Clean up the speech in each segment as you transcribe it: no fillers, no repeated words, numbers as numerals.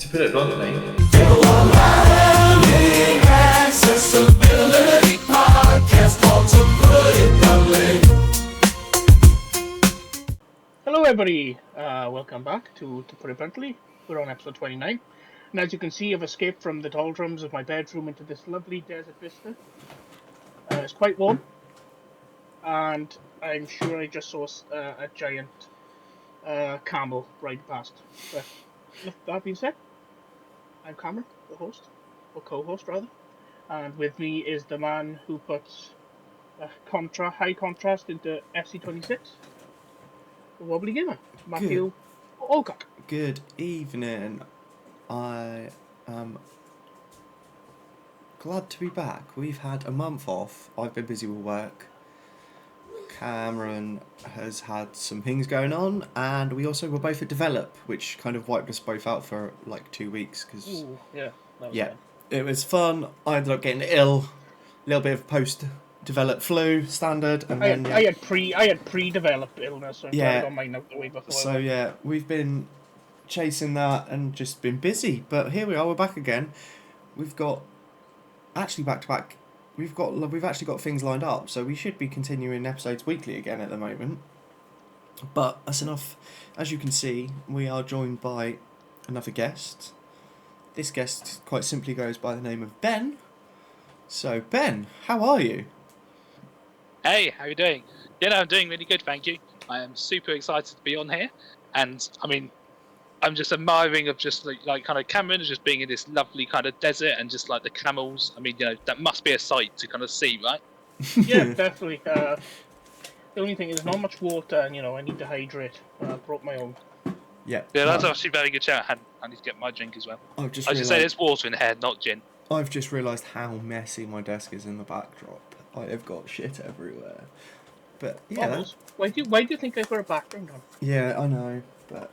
To put it bluntly. Hello everybody, welcome back to Put It Bluntly. We're on episode 29. And as you can see, I've escaped from the doldrums of my bedroom into this lovely desert vista. It's quite warm. And I'm sure I just saw a giant camel ride past. But with that being said, I'm Cameron, the host, or co-host rather. And with me is the man who puts high contrast into FC26. The Wobbly Gamer, Mathew Allcock. Good evening. I am glad to be back. We've had a month off. I've been busy with work. Cameron has had some things going on, and we also were both at Develop, which kind of wiped us both out for like 2 weeks. Cause, it was fun. I ended up getting ill. A little bit of post-Develop flu, standard. And I had pre-developed illness, so I'm glad I got mine out the way before. So we've been chasing that and just been busy. But here we are. We're back again. We've got actually back to back. We've actually got things lined up, so we should be continuing episodes weekly again at the moment. But that's enough. As you can see, we are joined by another guest. This guest quite simply goes by the name of Ben. So Ben, how are you? Hey, how are you doing? Yeah, no, I'm doing really good, thank you. I am super excited to be on here, and I mean, I'm just admiring of just like kind of Cameron just being in this lovely kind of desert and just like the camels. I mean, you know, that must be a sight to kind of see, right? Yeah, definitely. The only thing is not much water, and I need to hydrate. I brought my own. Yeah. Yeah, that's actually a very good shout. I need to get my drink as well. I should say there's water in here, not gin. I've just realised how messy my desk is in the backdrop. I have got shit everywhere. But yeah. Why do you think I've got a background on? Yeah, I know, but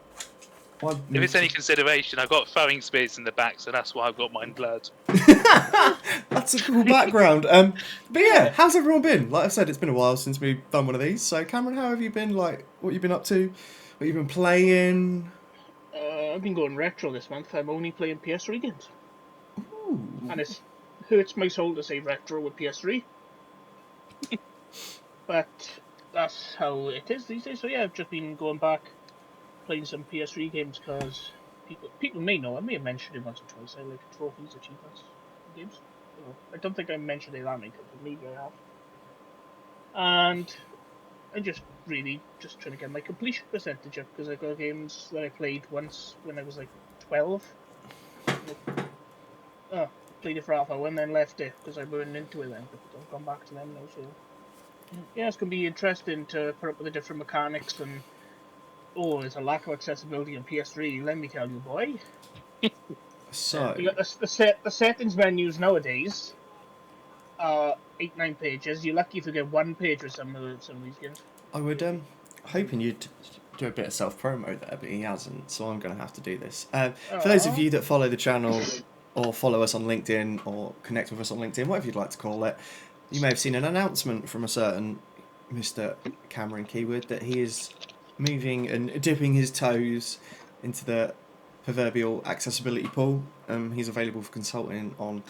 if it's any consideration, I've got throwing spears in the back, so that's why I've got mine blurred. That's a cool background. But yeah, how's everyone been? Like I said, it's been a while since we've done one of these. So Cameron, how have you been? Like, what you been up to? What you been playing? I've been going retro this month. I'm only playing PS3 games. Ooh. And it hurts my soul to say retro with PS3. But that's how it is these days. So yeah, I've just been going back, playing some PS3 games because people may know. I may have mentioned it once or twice. I like trophies, achievements, games. I don't think I mentioned it that many times, but maybe I have. And I'm just really just trying to get my completion percentage up because I got games that I played once when I was like 12. Played it for half hour and then left it because I burned into it then. But I've gone back to them now, so yeah, it's going to be interesting to put up with the different mechanics and there's a lack of accessibility on PS3, let me tell you, boy. So you got the settings menus nowadays are 8-9 pages. You're lucky if you get 1 page with some of these games. I would hoping you'd do a bit of self-promo there, but he hasn't, so I'm going to have to do this. For those of you that follow the channel or follow us on LinkedIn or connect with us on LinkedIn, whatever you'd like to call it, you may have seen an announcement from a certain Mr. Cameron Keywood that he is moving and dipping his toes into the proverbial accessibility pool. He's available for consulting on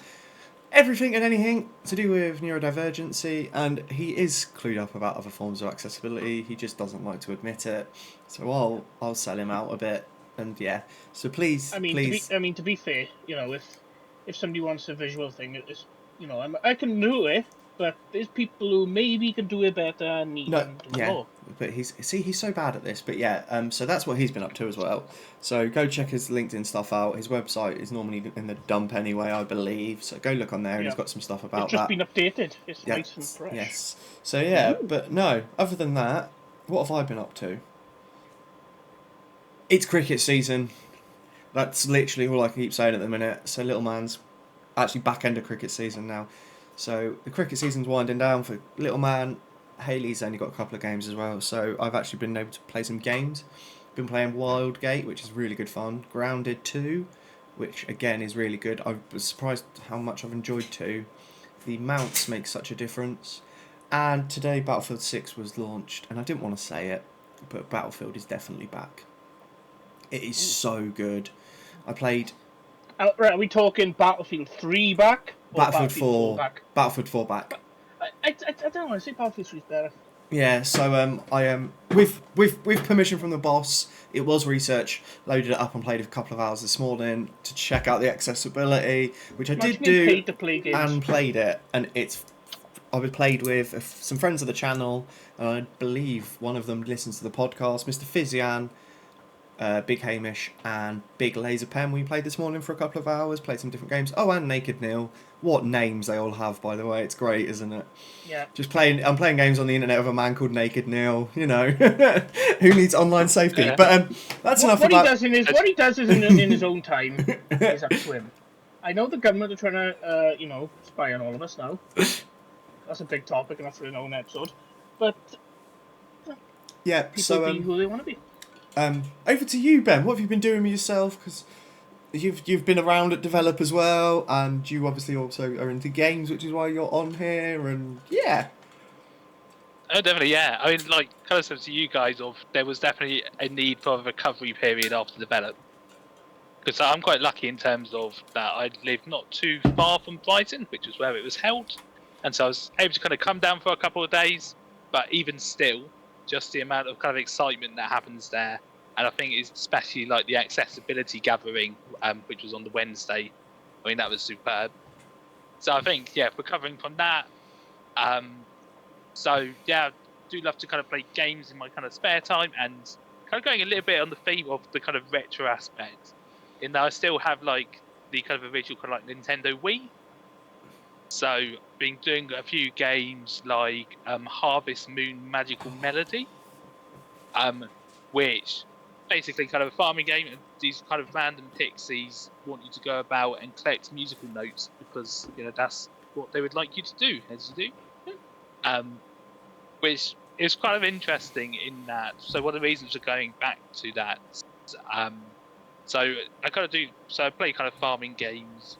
everything and anything to do with neurodivergency, and he is clued up about other forms of accessibility. He just doesn't like to admit it. So I'll sell him out a bit, and yeah. So please, please. To be fair, if somebody wants a visual thing, it's I can do it. But there's people who maybe can do it better and need to do more. But he's so bad at this. But yeah, so that's what he's been up to as well. So go check his LinkedIn stuff out. His website is normally in the dump anyway, I believe. So go look on there, and he's got some stuff about it's just been updated. It's nice and fresh. Yes. So yeah, but no. Other than that, what have I been up to? It's cricket season. That's literally all I can keep saying at the minute. So little man's actually back end of cricket season now. So the cricket season's winding down for little man. Haley's only got a couple of games as well, so I've actually been able to play some games. Been playing Wildgate, which is really good fun. Grounded 2, which again is really good. I was surprised how much I've enjoyed 2. The mounts make such a difference. And today Battlefield 6 was launched, and I didn't want to say it, but Battlefield is definitely back. It is so good. I played Right, are we talking Battlefield 3 back? Or Battlefield 4 back? Battlefield 4 back. I don't know, I think Battlefield 3 is better. Yeah, so I am with permission from the boss. It was research. Loaded it up and played a couple of hours this morning to check out the accessibility, which I did do, paid to play games. and played it. And I played with some friends of the channel, and I believe one of them listens to the podcast, Mr. Fizzian, Big Hamish, and Big Laser Pen. We played this morning for a couple of hours, played some different games. Oh, and Naked Neil. What names they all have, by the way. It's great, isn't it? Yeah. I'm playing games on the internet with a man called Naked Neil, you know. Who needs online safety? Yeah. But that's enough what about... What he does is in his own time is up to him. I know the government are trying to, spy on all of us now. That's a big topic enough for an own episode. But yeah, people be who they want to be. Over to you, Ben. What have you been doing with yourself? Because you've been around at Develop as well, and you obviously also are into games, which is why you're on here. And yeah. Oh, definitely, yeah. I mean, like, kind of said to you guys, there was definitely a need for a recovery period after Develop. Because I'm quite lucky in terms of that I live not too far from Brighton, which is where it was held. And so I was able to kind of come down for a couple of days, but even still, just the amount of kind of excitement that happens there. And I think it's especially like the accessibility gathering, which was on the Wednesday. I mean, that was superb. So I think, yeah, recovering from that. So, yeah, I do love to kind of play games in my kind of spare time and kind of going a little bit on the theme of the kind of retro aspect. In that I still have like the kind of original kind of like Nintendo Wii. So, been doing a few games like Harvest Moon Magical Melody, which basically kind of a farming game, and these kind of random pixies want you to go about and collect musical notes because that's what they would like you to do, as you do. Which is kind of interesting in that. So one of the reasons for going back to that, so I kind of do. So I play kind of farming games,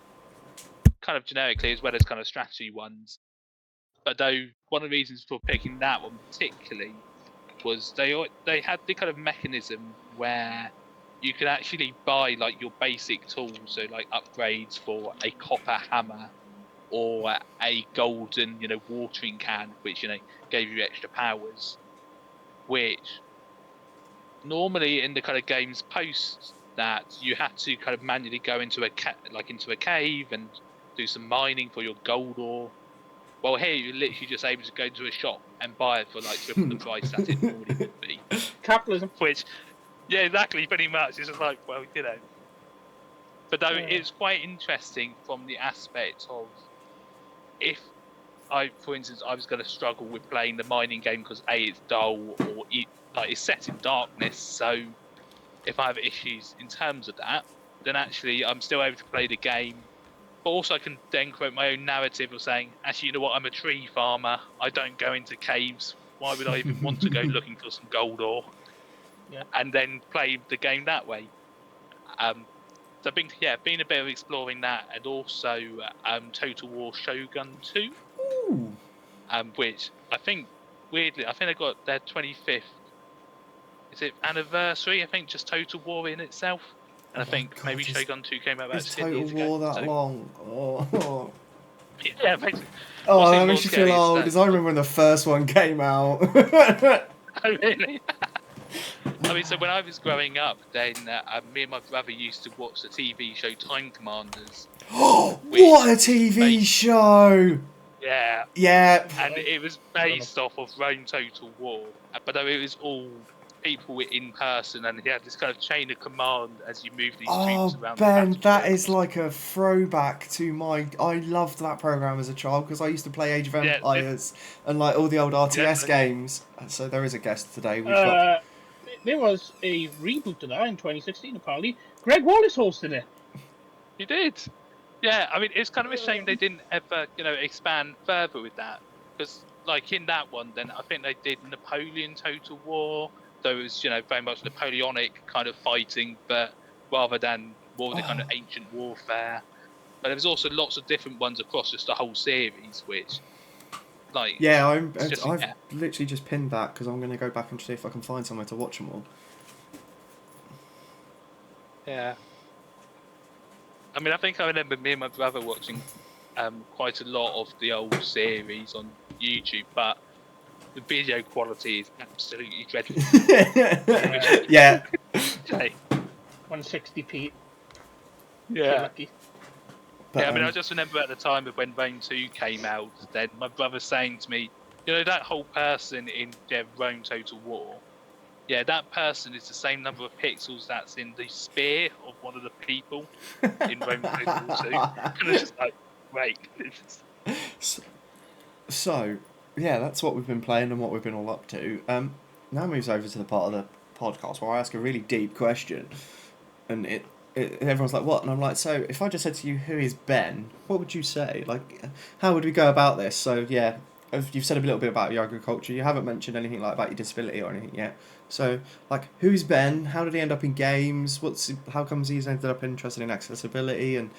kind of generically as well as kind of strategy ones. But though one of the reasons for picking that one particularly was they had the kind of mechanism where you could actually buy like your basic tools, so like upgrades for a copper hammer or a golden watering can, which gave you extra powers, which normally in the kind of games post that you had to kind of manually go into a cave and do some mining for your gold ore. Well, here you're literally just able to go to a shop and buy it for like triple the price that it normally would be. Capitalism. Which, yeah, exactly, pretty much. It's just like, well, But though it's quite interesting from the aspect of if for instance, I was going to struggle with playing the mining game because it's dull or it's set in darkness. So if I have issues in terms of that, then actually I'm still able to play the game. But also I can then create my own narrative of saying, actually, you know what, I'm a tree farmer. I don't go into caves. Why would I even want to go looking for some gold ore? Yeah. And then play the game that way. So been a bit of exploring that, and also Total War Shogun 2. Ooh. Which I think, weirdly, they got their 25th anniversary, I think, just Total War in itself. And I think maybe Shogun 2 came out about 10 years ago. Total War that long? Oh. Yeah, basically. Oh, that makes you feel old, because I remember when the first one came out. Oh, really? I mean, so when I was growing up, then me and my brother used to watch the TV show Time Commanders. What a TV show! Yeah. Yeah. And it was based off of Rome Total War, but it was all people in person, and he had this kind of chain of command as you move these troops around. Ben, that is like a throwback to I loved that program as a child because I used to play Age of Empires and like all the old RTS games. So there is a guest today. We've got. There was a reboot to that in 2016. Apparently, Greg Wallace hosted it. He did. Yeah, I mean, it's kind of a shame they didn't ever, expand further with that. Because, like, in that one, then I think they did Napoleon Total War. So it was, very much Napoleonic kind of fighting, but rather than more of the kind of ancient warfare. But there was also lots of different ones across just the whole series, which, like... Yeah, I've literally just pinned that because I'm going to go back and see if I can find somewhere to watch them all. Yeah. I mean, I think I remember me and my brother watching quite a lot of the old series on YouTube, but the video quality is absolutely dreadful. Yeah. 160p. Yeah. Lucky. But, yeah, I mean, I just remember at the time of when Rome 2 came out, then my brother saying to me, that whole person in Rome Total War, yeah, that person is the same number of pixels that's in the spear of one of the people in Rome Total War 2. And it's just like, wait. So, yeah, that's what we've been playing and what we've been all up to. Now moves over to the part of the podcast where I ask a really deep question, and everyone's like, "What?" And I'm like, "So, if I just said to you, who is Ben? What would you say? Like, how would we go about this?" So, yeah, you've said a little bit about your agriculture. You haven't mentioned anything like about your disability or anything yet. So, like, who's Ben? How did he end up in games? How comes he's ended up interested in accessibility and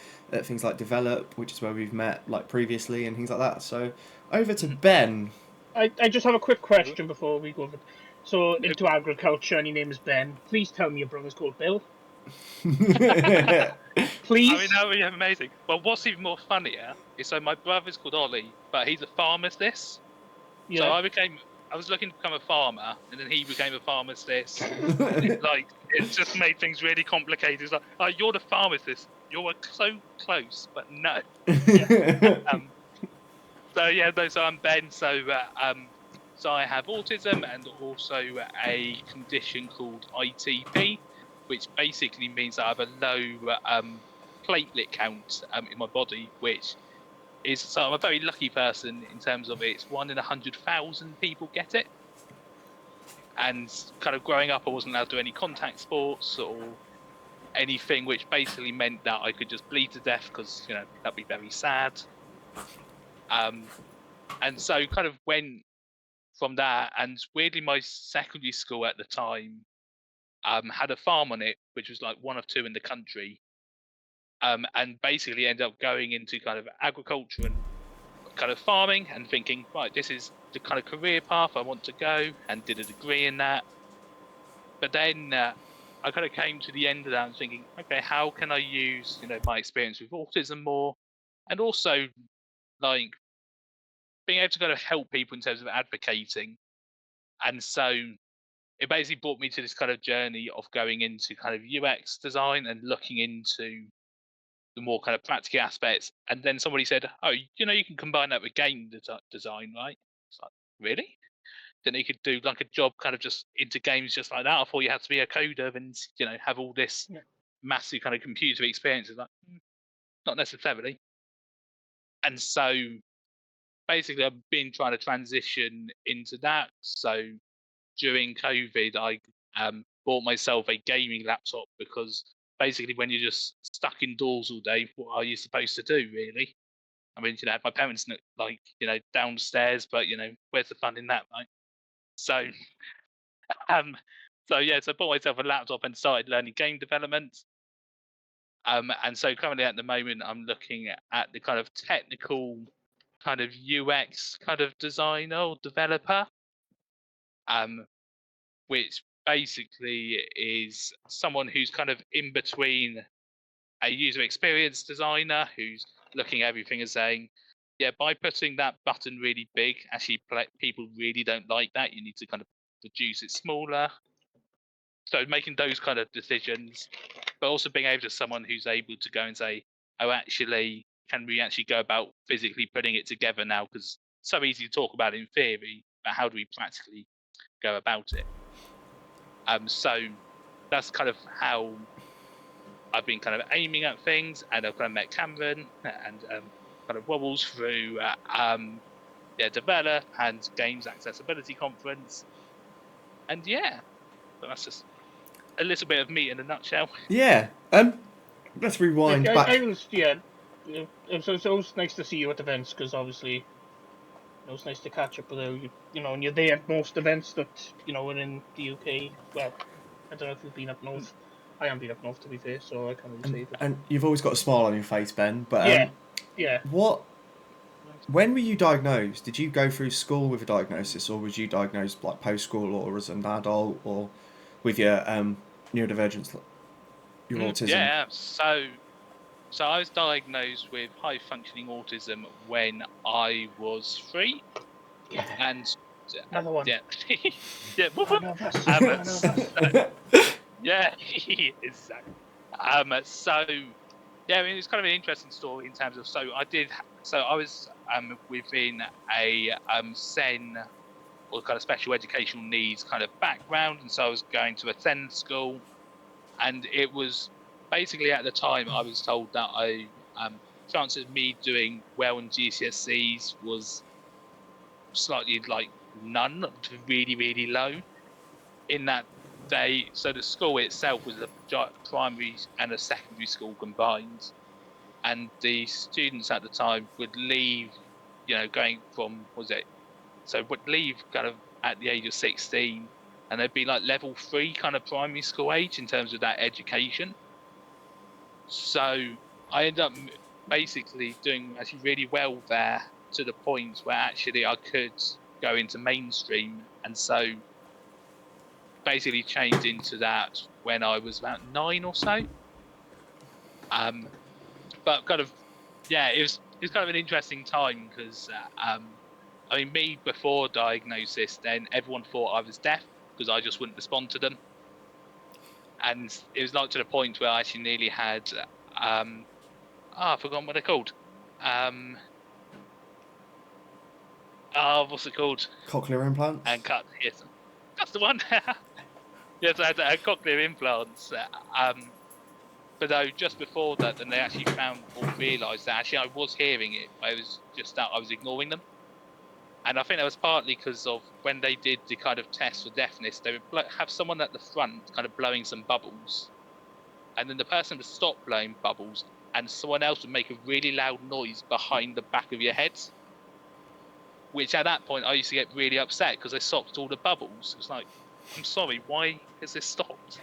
things like develop, which is where we've met like previously and things like that. So, over to Ben. I just have a quick question before we go over. So, into agriculture, and your name is Ben. Please tell me your brother's called Bill. Please. I mean, that would be amazing. Well, what's even more funnier is my brother's called Ollie, but he's a pharmacist. Yeah. So I was looking to become a farmer, and then he became a pharmacist. It just made things really complicated. It's like, oh, you're the pharmacist. You're so close, but no. So I'm Ben. So I have autism and also a condition called ITP, which basically means I have a low platelet count in my body, which is, so I'm a very lucky person in terms of it's 1 in 100,000 people get it. And kind of growing up, I wasn't allowed to do any contact sports or anything, which basically meant that I could just bleed to death because, that'd be very sad. And so kind of went from that, and weirdly, my secondary school at the time had a farm on it, which was like one of 2 in the country. And basically ended up going into kind of agriculture and kind of farming and thinking, right, this is the kind of career path I want to go, and did a degree in that. But then I kind of came to the end of that and thinking, okay, how can I use, my experience with autism more, and also like being able to kind of help people in terms of advocating. And so it basically brought me to this kind of journey of going into kind of UX design and looking into the more kind of practical aspects. And then somebody said, oh, you can combine that with game design, right? It's like, really? Then you could do like a job kind of just into games just like that. I thought you had to be a coder and, have all this massive kind of computer experience. It's like, not necessarily. And so basically I've been trying to transition into that. So during COVID, I bought myself a gaming laptop because basically when you're just stuck indoors all day, what are you supposed to do, really? I mean, my parents downstairs, but where's the fun in that, right? So, so I bought myself a laptop and started learning game development. And so currently at the moment, I'm looking at the kind of technical kind of UX kind of designer or developer, which basically is someone who's kind of in between a user experience designer who's looking at everything and saying, yeah, by putting that button really big, actually people really don't like that. You need to kind of reduce it smaller. So making those kind of decisions, but also being able to someone who's able to go and say, oh, actually, can we actually go about physically putting it together now? Because it's so easy to talk about it in theory, but how do we practically go about it? So that's kind of how I've been kind of aiming at things, and I've kind of met Cameron and kind of Wobbles through Develop and Games Accessibility Conference. And but that's just a little bit of me in a nutshell. Yeah. Let's rewind back. It's always nice to see you at events because obviously it was nice to catch up with you. And you're there at most events that are in the UK. Well, I don't know if you've been up north. I haven't been up north, to be fair, so I can't really say. And you've always got a smile on your face, Ben. But yeah. When were you diagnosed? Did you go through school with a diagnosis, or was you diagnosed like post school, or as an adult, or with your neurodivergence, your autism? Yeah. So So I was diagnosed with high functioning autism when I was 3, and Another one. yeah, yeah, whoop, I'm whoop. nervous. I'm nervous. Yeah, exactly. So yeah, I mean, it's kind of an interesting story in terms of I was within a SEN or kind of special educational needs kind of background, and so I was going to a SEN school, and it was basically at the time I was told that chances of me doing well in GCSEs was slightly like none to really low. In that so the school itself was a primary and a secondary school combined, and the students at the time would leave, going from would leave kind of at the age of 16, and they'd be like level 3 kind of primary school age in terms of that education. So I ended up basically doing actually really well there, to the point where actually I could go into mainstream, and so basically changed into that when I was about 9 or so. But kind of, yeah, it was kind of an interesting time because I mean, me before diagnosis, then everyone thought I was deaf because I just wouldn't respond to them, and it was like to the point where I actually nearly had I've forgotten what they're called. What's it called? Cochlear implants. And cut. Yes, that's the one. Yes, I had cochlear implants. But though just before that, then they actually found or realised that actually I was hearing it. I was just that I was ignoring them. And I think that was partly because of when they did the kind of test for deafness, they would have someone at the front kind of blowing some bubbles, and then the person would stop blowing bubbles, and someone else would make a really loud noise behind the back of your head. Which at that point I used to get really upset because they stopped all the bubbles. It's like, I'm sorry, why has this stopped?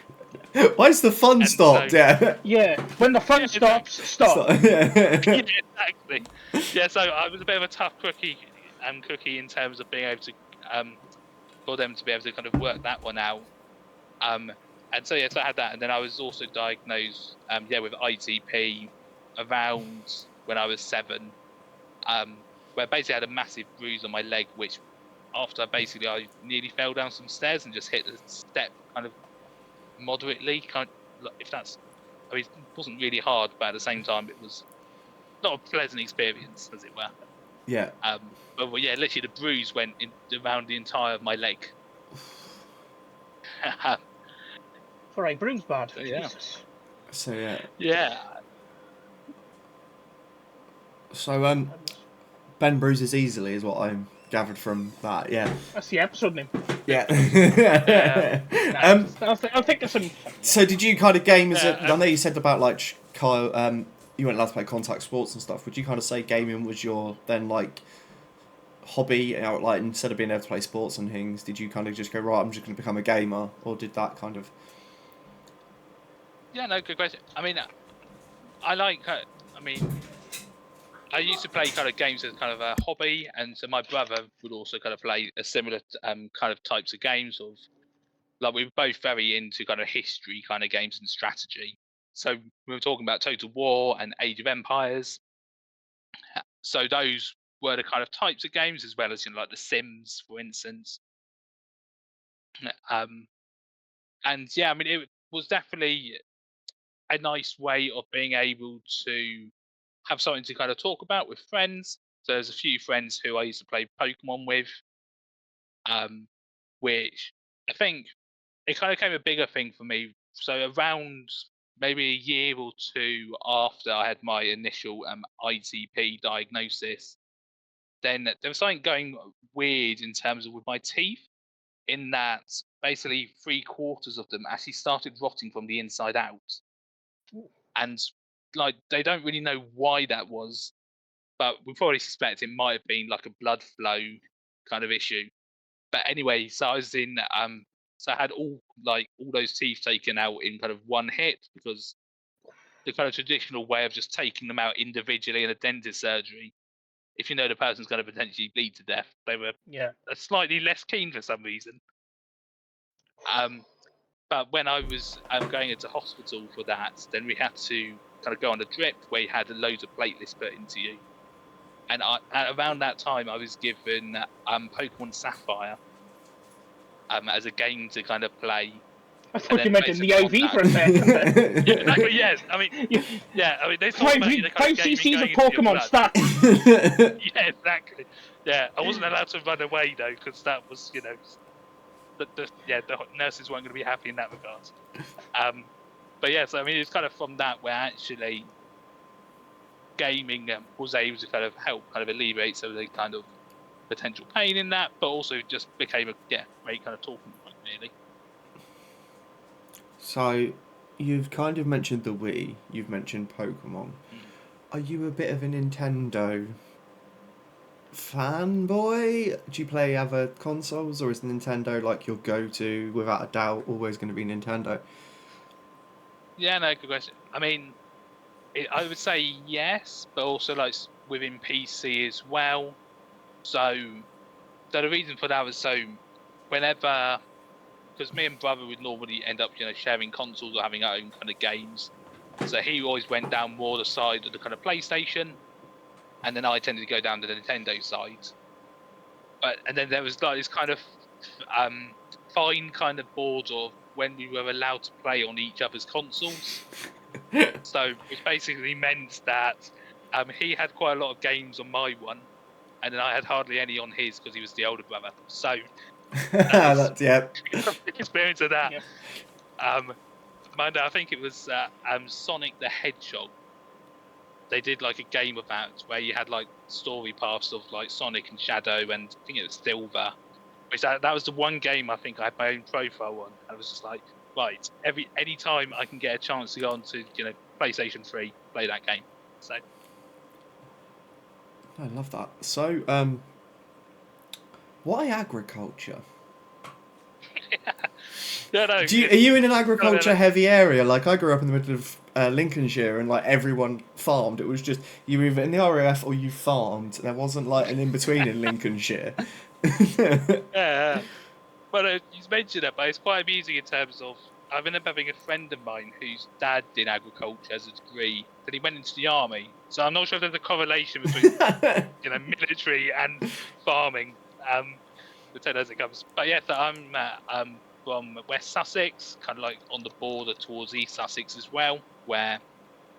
Why's the fun stopped? Yeah, when the fun stops, stop. Yeah, exactly. Yeah, so I was a bit of a tough cookie in terms of being able to for them to be able to kind of work that one out. And so I had that, and then I was also diagnosed with ITP around when I was 7, where basically I had a massive bruise on my leg, which after basically I nearly fell down some stairs and just hit the step kind of moderately, if that's, I mean, it wasn't really hard, but at the same time it was not a pleasant experience, as it were. yeah. But well, yeah, literally the bruise went around the entire of my leg. For a bruise bad. So, yeah. Jesus. So yeah. Yeah. So Ben bruises easily is what I'm gathered from that. Yeah. That's the episode name. Yeah. I'll think of some. So did you kind of game as a? I know you said about like Kyle. You weren't allowed to play contact sports and stuff. Would you kind of say gaming was your then like hobby? Like instead of being able to play sports and things, did you kind of just go right? I'm just going to become a gamer, or did that kind of? Yeah, no, good question. I mean, I used to play kind of games as kind of a hobby, and so my brother would also kind of play a similar kind of types of games. Like we were both very into kind of history kind of games and strategy. So we were talking about Total War and Age of Empires. So those were the kind of types of games, as well as like The Sims, for instance. And yeah, I mean, it was definitely a nice way of being able to have something to kind of talk about with friends. So there's a few friends who I used to play Pokemon with, which I think it kind of became a bigger thing for me. So around maybe a year or 2 after I had my initial ITP diagnosis, then there was something going weird in terms of with my teeth, in that basically 3/4 of them actually started rotting from the inside out. And like they don't really know why that was, but we probably suspect it might have been like a blood flow kind of issue. But anyway, so I was in so I had all those teeth taken out in kind of one hit, because the kind of traditional way of just taking them out individually in a dentist surgery, if you know the person's going to potentially bleed to death, they were slightly less keen for some reason. But when I was going into hospital for that, then we had to kind of go on a drip where you had loads of playlists put into you. And around that time, I was given Pokemon Sapphire as a game to kind of play. I thought you meant in the IV for a second. Yeah, exactly. Yes, I mean, yeah, I mean, they talk about the kind of gaming CCs going of Pokemon stats. Yeah, exactly. Yeah, I wasn't allowed to run away though, because that was, the nurses weren't going to be happy in that regard. But yeah, so I mean, it's kind of from that where actually gaming was able to kind of help kind of alleviate some of the kind of potential pain in that, but also just became a great kind of talking point, really. So, you've kind of mentioned the Wii, you've mentioned Pokemon. Are you a bit of a Nintendo fanboy? Do you play other consoles, or is Nintendo like your go-to, without a doubt, always going to be Nintendo? Yeah, no, good question. I mean, I would say yes, but also like within PC as well. So the reason for that was whenever, because me and brother would normally end up, sharing consoles or having our own kind of games. So he always went down more the side of the kind of PlayStation, and then I tended to go down to the Nintendo side. And then there was like this kind of fine kind of border of when we were allowed to play on each other's consoles. So which basically meant that he had quite a lot of games on my one, and then I had hardly any on his because he was the older brother. So That's the experience of that. Yes. I think it was Sonic the Hedgehog. They did like a game of that where you had like story paths of like Sonic and Shadow, and I think it was Silver. Which that was the one game I think I had my own profile on. I was just like, right, any time I can get a chance to go onto PlayStation 3, play that game. So I love that. So, why agriculture? yeah, no. Are you in an agriculture-heavy area? Like, I grew up in the middle of Lincolnshire, and like everyone farmed. It was just you were either in the RAF or you farmed. There wasn't like an in-between in Lincolnshire. Yeah. But you mentioned it, but it's quite amusing in terms of I've ended up having a friend of mine whose dad did agriculture as a degree, but he went into the army. So I'm not sure if there's a correlation between military and farming. As it comes. But yeah, so I'm from West Sussex, kind of like on the border towards East Sussex as well, where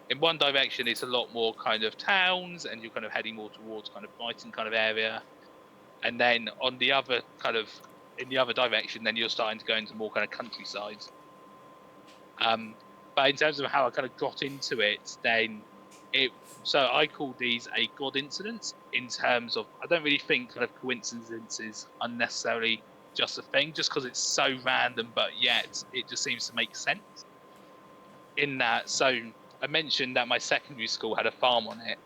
in one direction it's a lot more kind of towns, and you're kind of heading more towards kind of Brighton kind of area, and then on the other kind of in the other direction, then you're starting to go into more kind of countryside. But in terms of how I kind of got into it, then so I call these a God incident in terms of I don't really think kind of coincidences are necessarily just a thing, just because it's so random, but yet it just seems to make sense. In that, so I mentioned that my secondary school had a farm on it,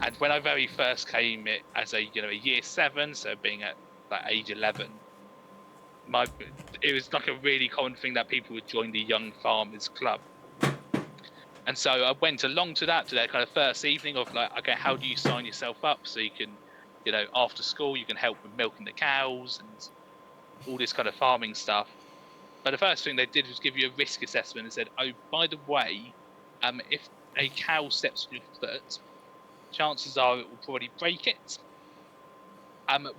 and when I very first came it as a year 7, so being at like age 11, it was like a really common thing that people would join the Young Farmers Club. And so I went along to their kind of first evening of like, okay, how do you sign yourself up so you can, after school you can help with milking the cows and all this kind of farming stuff. But the first thing they did was give you a risk assessment and said, oh, by the way, if a cow steps on your foot, chances are it will probably break it.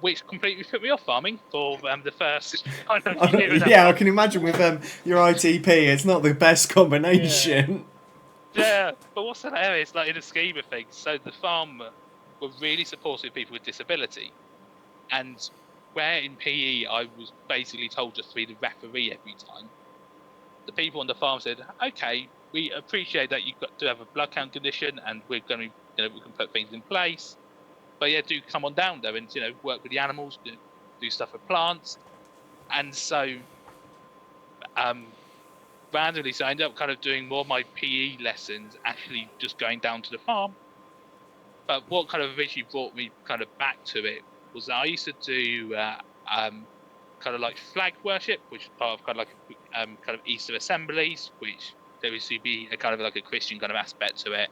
Which completely put me off farming for the first kind of year. Yeah, I can imagine with your ITP, it's not the best combination. Yeah, but what's hilarious, like in the scheme of things, so the farm were really supportive of people with disability, and where in PE I was basically told just to be the referee every time, the people on the farm said, okay, we appreciate that you've got to have a blood count condition, and we're going to, we can put things in place. But yeah, do come on down there and work with the animals, do stuff with plants, and so randomly, so I ended up kind of doing more of my PE lessons actually just going down to the farm. But what kind of originally brought me kind of back to it was that I used to do kind of like flag worship, which is part of kind of like kind of Easter assemblies, which there used to be a kind of like a Christian kind of aspect to it.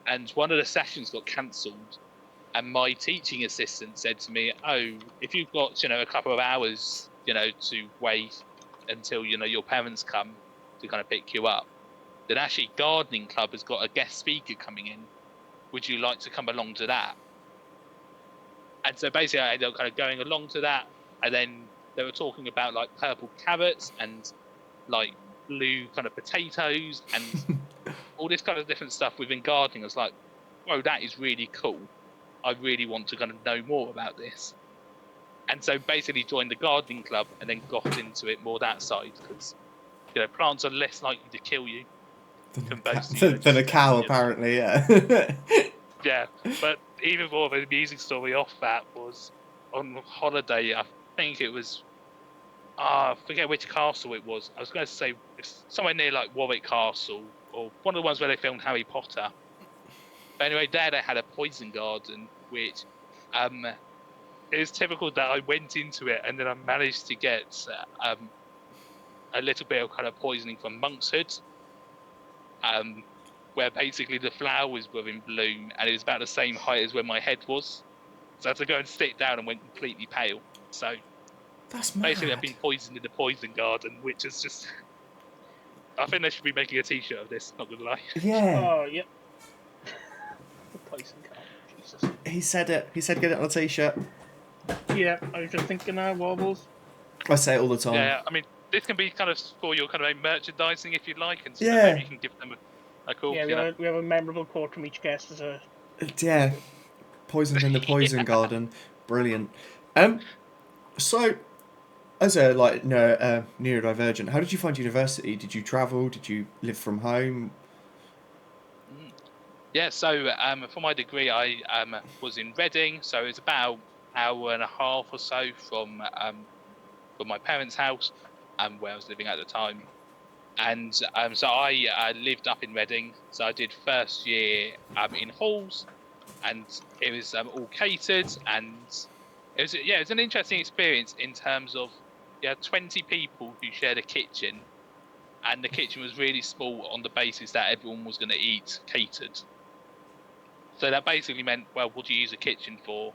And one of the sessions got cancelled. And my teaching assistant said to me, oh, if you've got, a couple of hours, to wait until, your parents come to kind of pick you up, then actually Gardening Club has got a guest speaker coming in. Would you like to come along to that? And so basically I ended up kind of going along to that, and then they were talking about like purple carrots and like blue kind of potatoes and all this kind of different stuff within gardening. I was like, whoa, that is really cool. I really want to kind of know more about this. And so basically joined the gardening club and then got into it more that side, because plants are less likely to kill you than a cow, apparently. Yeah. Yeah, but even more of a amusing story off that was on holiday. I think it was, I forget which castle it was. I was going to say it's somewhere near like Warwick Castle, or one of the ones where they filmed Harry Potter. But anyway, there they had a poison garden, which it was typical that I went into it and then I managed to get a little bit of kind of poisoning from monkshood, where basically the flowers were in bloom and it was about the same height as where my head was. So I had to go and sit down and went completely pale. So that's mad. Basically I've been poisoned in the poison garden, which is just... I think they should be making a t-shirt of this, not gonna lie. Yeah. Oh, yep. The poison garden, Jesus. He said it. He said get it on a t-shirt. Yeah, I was just thinking Wobbles. I say it all the time. Yeah, I mean, this can be kind of for your kind of merchandising if you'd like, and so yeah. maybe you can give them a cool... Yeah, we have a memorable quote from each guest as a... Yeah. Poisoned in the poison garden. Brilliant. So, as a neurodivergent, how did you find university? Did you travel? Did you live from home? Yeah, so for my degree, I was in Reading, so it was about an hour and a half or so from my parents' house, where I was living at the time. And so I lived up in Reading. So I did first year in halls, and it was all catered, and it was an interesting experience in terms of 20 people who shared a kitchen, and the kitchen was really small on the basis that everyone was going to eat catered. So that basically meant, well, what do you use a kitchen for?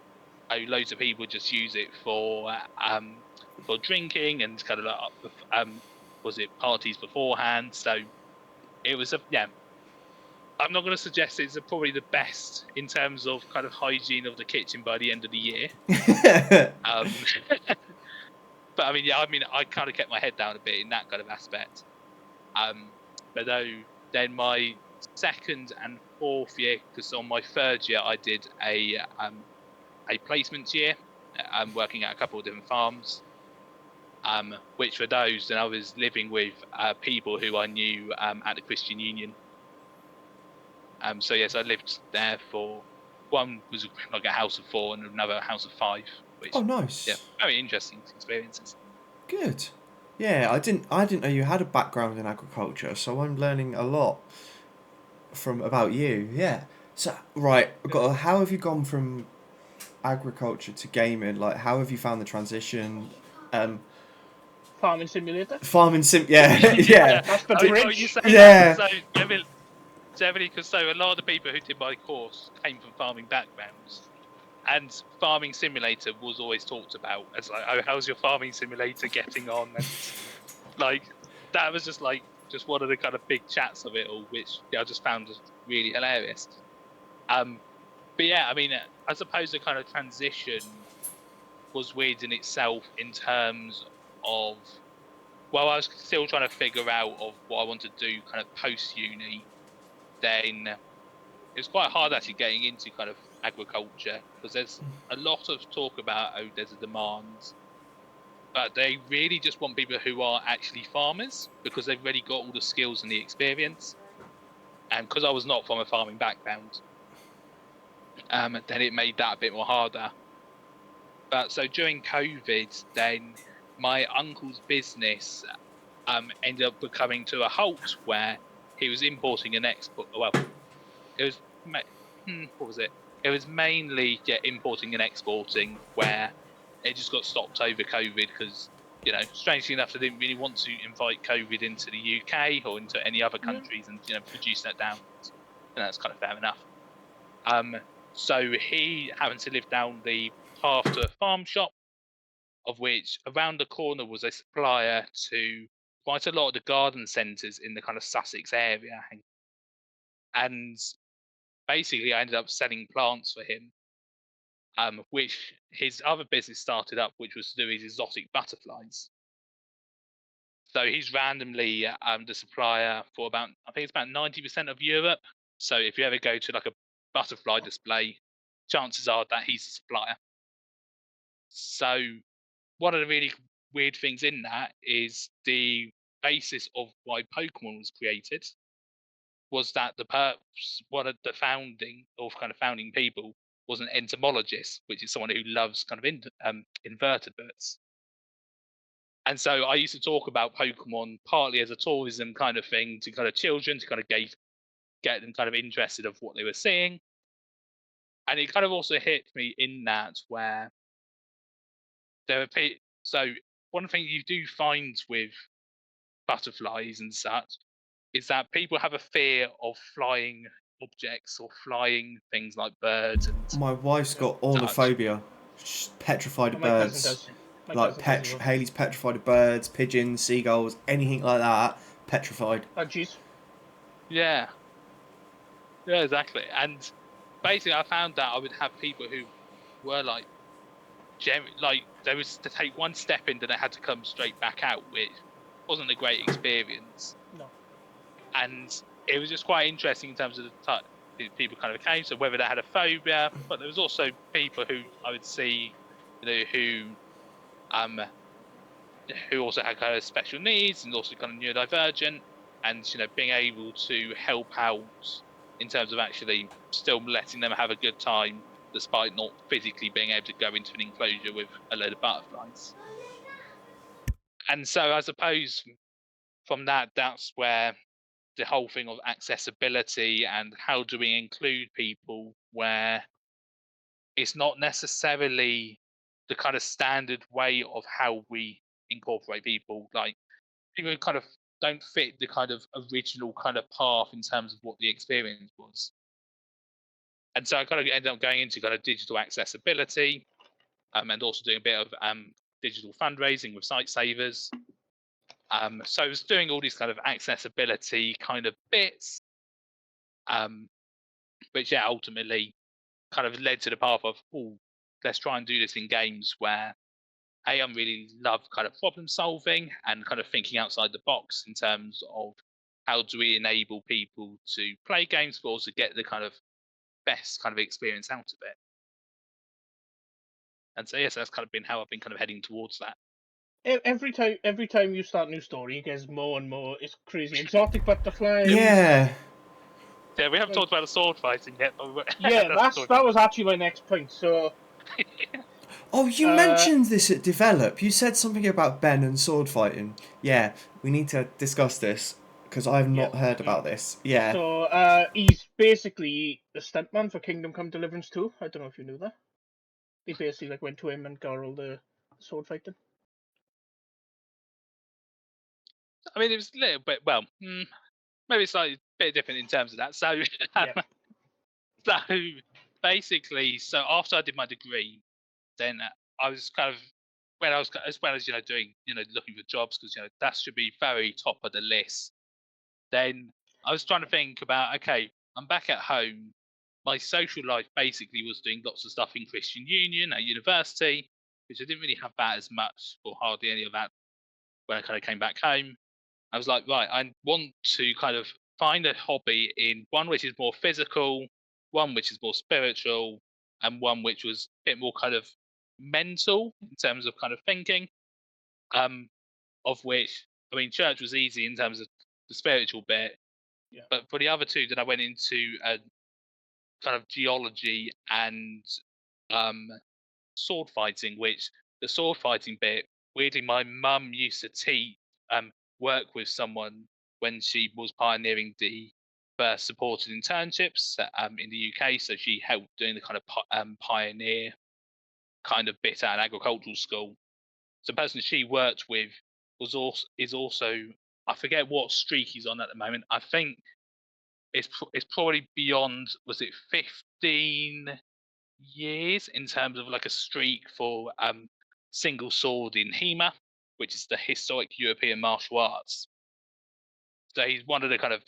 Loads of people just use it for drinking and kind of like, was it parties beforehand? So it was I'm not going to suggest it's probably the best in terms of kind of hygiene of the kitchen by the end of the year. But I kind of kept my head down a bit in that kind of aspect. But then my second and fourth year, because on my third year I did a placement year, working at a couple of different farms, which for those, then I was living with people who I knew at the Christian Union. So yes, I lived there for, one was like a house of 4 and another a house of 5. Which, oh, nice. Yeah, very interesting experiences. Good. Yeah, I didn't know you had a background in agriculture, so I'm learning a lot about you. Yeah. So right, how have you gone from agriculture to gaming? Like, how have you found the transition? Farming simulator. Yeah, yeah. That's the bridge. Yeah. So generally, because so a lot of the people who did my course came from farming backgrounds, and farming simulator was always talked about as like, oh, how's your farming simulator getting on? And like that was just one of the kind of big chats of it all, which I just found really hilarious. But yeah, I mean, I suppose the kind of transition was weird in itself in terms of, well, I was still trying to figure out of what I wanted to do kind of post uni. Then it was quite hard actually getting into kind of agriculture, because there's a lot of talk about there's a demand, but they really just want people who are actually farmers, because they've already got all the skills and the experience. And because I was not from a farming background, then it made that a bit more harder. But so during COVID, then my uncle's business ended up coming to a halt, where he was importing and export. Well, it was what was it? It was mainly importing and exporting, where it just got stopped over COVID because, strangely enough, they didn't really want to invite COVID into the UK or into any other countries and produce that down. And that's kind of fair enough. So he happened to live down the path to a farm shop, of which around the corner was a supplier to quite a lot of the garden centres in the kind of Sussex area, and basically I ended up selling plants for him, which his other business started up, which was to do his exotic butterflies. So he's randomly the supplier for about, I think it's about 90% of Europe. So if you ever go to like a butterfly display, chances are that he's the supplier. So one of the really weird things in that is the basis of why Pokemon was created was that one of the founding people was an entomologist, which is someone who loves kind of invertebrates. And so I used to talk about Pokemon partly as a tourism kind of thing to kind of children to kind of get them kind of interested of what they were seeing. And it kind of also hit me in that where there are so one thing you do find with butterflies and such is that people have a fear of flying objects or flying things like birds and My wife's got ornithophobia. She's petrified of My cousin birds. does. My Like cousin does as well. Haley's petrified of birds, pigeons, seagulls, anything like that. Petrified. Budgies. Yeah, exactly. And basically, I found that I would have people who were like there was to take one step in, then they had to come straight back out, which wasn't a great experience. No. And it was just quite interesting in terms of the type people kind of came. So whether they had a phobia, but there was also people who I would see, who also had kind of special needs and also kind of neurodivergent, and being able to help out in terms of actually still letting them have a good time despite not physically being able to go into an enclosure with a load of butterflies. And so I suppose from that's where the whole thing of accessibility and how do we include people where it's not necessarily the kind of standard way of how we incorporate people, like people who kind of don't fit the kind of original kind of path in terms of what the experience was. And so I kind of ended up going into kind of digital accessibility, and also doing a bit of digital fundraising with Site Savers. So I was doing all these kind of accessibility kind of bits, which ultimately kind of led to the path of, let's try and do this in games where I really love kind of problem solving and kind of thinking outside the box in terms of how do we enable people to play games but also get the kind of best kind of experience out of it. And so yes, that's kind of been how I've been kind of heading towards that. Every time you start a new story, it gets more and more. It's crazy. Exotic butterflies. Yeah. Yeah, we haven't talked about the sword fighting yet. Yeah, that was actually my next point. So. Oh, you mentioned this at Develop. You said something about Ben and sword fighting. Yeah, we need to discuss this because I've not heard about this. Yeah. So he's basically the stuntman for Kingdom Come Deliverance 2. I don't know if you knew that. They basically went to him and got all the sword fighting. I mean, it was a little bit, maybe slightly a bit different in terms of that. So, so basically, after I did my degree, then I was kind of when I was as well as doing looking for jobs because that should be very top of the list. Then I was trying to think about, okay, I'm back at home. My social life basically was doing lots of stuff in Christian Union at university, which I didn't really have that as much or hardly any of that when I kind of came back home. I was like, right, I want to kind of find a hobby in one which is more physical, one which is more spiritual, and one which was a bit more kind of mental in terms of kind of thinking. Of which, I mean, church was easy in terms of the spiritual bit, but for the other two, then I went into a kind of geology and sword fighting, which the sword fighting bit, weirdly, my mum used to teach work with someone when she was pioneering the first supported internships in the UK. So she helped doing the kind of pioneer kind of bit at an agricultural school. So the person she worked with is also I forget what streak he's on at the moment. I think it's probably beyond, was it 15 years in terms of like a streak for single sword in HEMA, which is the historic European martial arts. So he's one of the kind of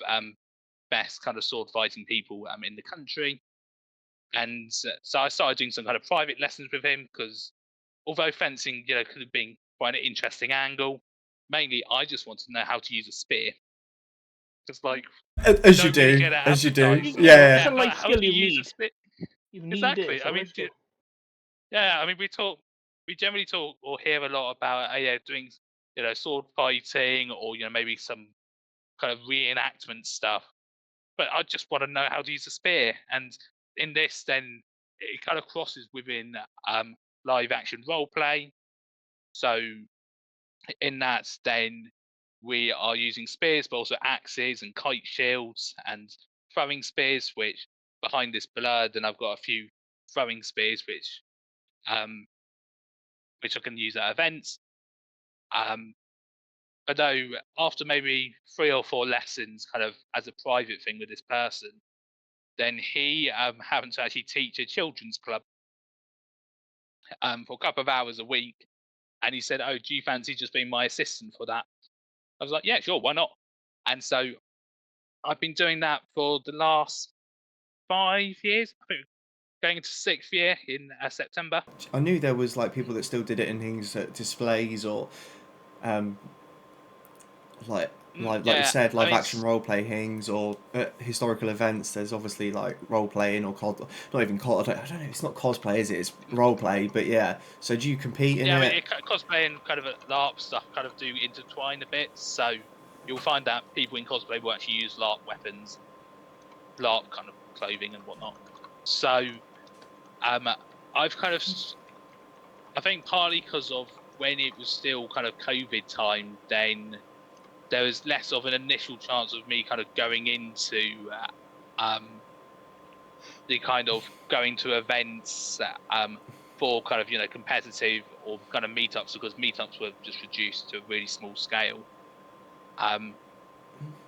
best kind of sword fighting people in the country. And so I started doing some kind of private lessons with him because although fencing, could have been quite an interesting angle, mainly I just wanted to know how to use a spear. Just like as you do, yeah. It's a life how skill do you use a need. spear? You need Exactly. it. I mean, I mean, we generally talk or hear a lot about doing sword fighting or maybe some kind of reenactment stuff. But I just want to know how to use a spear, and in this, then it kind of crosses within live action role play. So in that, then we are using spears, but also axes and kite shields and throwing spears. Which behind this blur, then I've got a few throwing spears, which I can use at events. But though after maybe 3 or 4 lessons, kind of as a private thing with this person, then he happened to actually teach a children's club for a couple of hours a week. And he said, "Oh, do you fancy just being my assistant for that?" I was like, "Yeah, sure, why not?" And so I've been doing that for the last 5 years. I think going into 6th year in September. I knew there was like people that still did it in things at displays or like you said, live action role play things or at historical events. There's obviously like role playing or not even I don't know. It's not cosplay, is it? It's role play. But yeah. So do you compete in it? Yeah, I mean, cosplay and kind of LARP stuff kind of do intertwine a bit. So you'll find that people in cosplay will actually use LARP weapons, LARP kind of clothing and whatnot. So I've kind of, I think partly because of when it was still kind of COVID time, then there was less of an initial chance of me kind of going into the kind of going to events for kind of competitive or kind of meetups, because meetups were just reduced to a really small scale.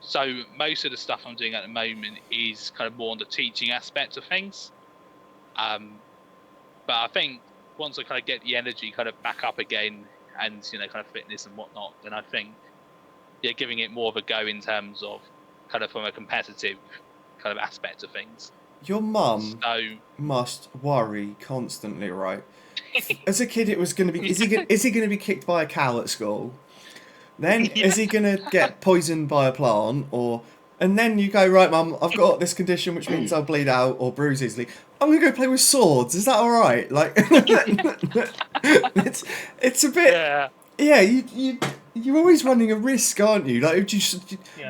So most of the stuff I'm doing at the moment is kind of more on the teaching aspect of things. But I think once I kind of get the energy kind of back up again and kind of fitness and whatnot, then I think giving it more of a go in terms of kind of from a competitive kind of aspect of things. Your mum must worry constantly, right? As a kid, it was going to be: is he going to be kicked by a cow at school? Then is he going to get poisoned by a plant? And then you go, right, Mum, I've got this condition which means I'll bleed out or bruise easily. I'm going to go play with swords. Is that all right? Like, it's a bit. Yeah, you're always running a risk, aren't you? Like,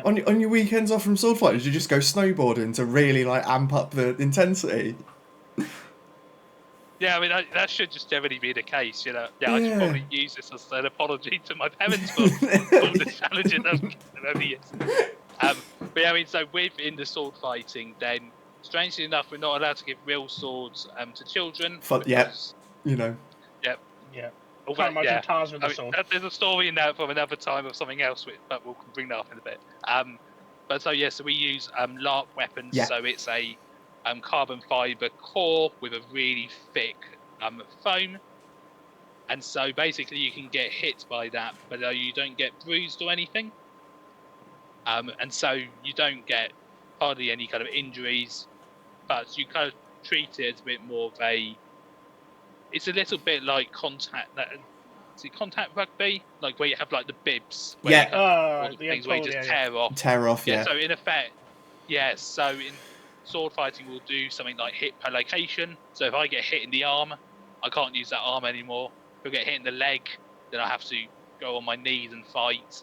on your weekends off from sword fighting, you just go snowboarding to really like amp up the intensity. Yeah, I mean that should just generally be the case, I should probably use this as an apology to my parents for all the challenges over the years. But yeah, I mean, so within the sword fighting, then strangely enough, we're not allowed to give real swords to children. Because, Yep. Yeah. Although, sword. There's a story in that from another time of something else, but we'll bring that up in a bit. But so we use LARP weapons. Yeah. So it's a carbon fiber core with a really thick foam, and so basically you can get hit by that, but you don't get bruised or anything. And so you don't get hardly any kind of injuries, but you kind of treat it as a bit more of a. It's a little bit like contact rugby, like where you have like the bibs, where you have things where you just tear off. Yeah. So in effect, so in sword fighting, we'll do something like hit per location. So if I get hit in the arm, I can't use that arm anymore. If I get hit in the leg, then I have to go on my knees and fight.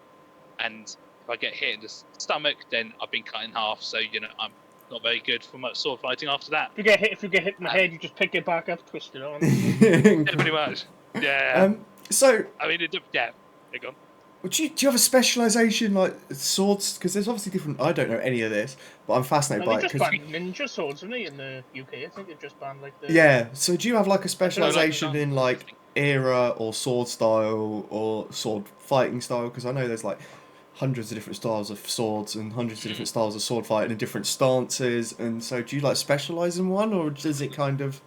And if I get hit in the stomach, then I've been cut in half. So I'm not very good for much sword fighting after that. If you get hit in the head, you just pick it back up, twist it on. Pretty much. Yeah. So I mean, they're gone. Do you have a specialisation like swords? Because there's obviously different. I don't know any of this, but I'm fascinated by it. They just banned ninja swords, didn't they, in the UK? I think they just banned like the. Yeah. So do you have like a specialisation in like era or sword style or sword fighting style? Because I know there's like hundreds of different styles of swords and hundreds of different styles of sword fighting and different stances. And so do you like specialise in one, or does it kind of?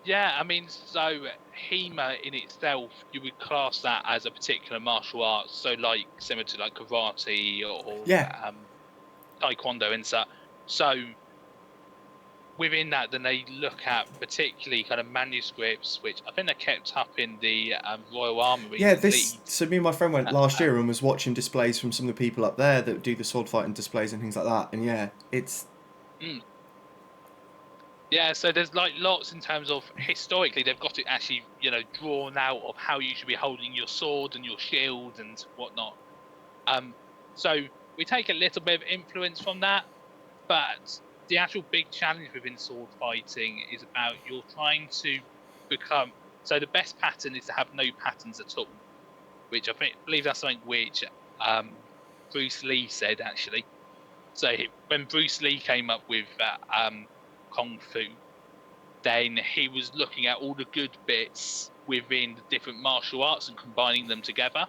Yeah, I mean, so HEMA in itself, you would class that as a particular martial arts, so like similar to like karate or taekwondo and such. So within that, then they look at particularly kind of manuscripts, which I think they're kept up in the Royal Armoury. Yeah, so me and my friend went last year and was watching displays from some of the people up there that do the sword fighting displays and things like that. And yeah, it's... Yeah, so there's like lots in terms of historically they've got it actually, drawn out of how you should be holding your sword and your shield and whatnot. So we take a little bit of influence from that, but the actual big challenge within sword fighting is about you're trying to become... So the best pattern is to have no patterns at all, which I believe that's something which Bruce Lee said, actually. So when Bruce Lee came up with Kung Fu, then he was looking at all the good bits within the different martial arts and combining them together.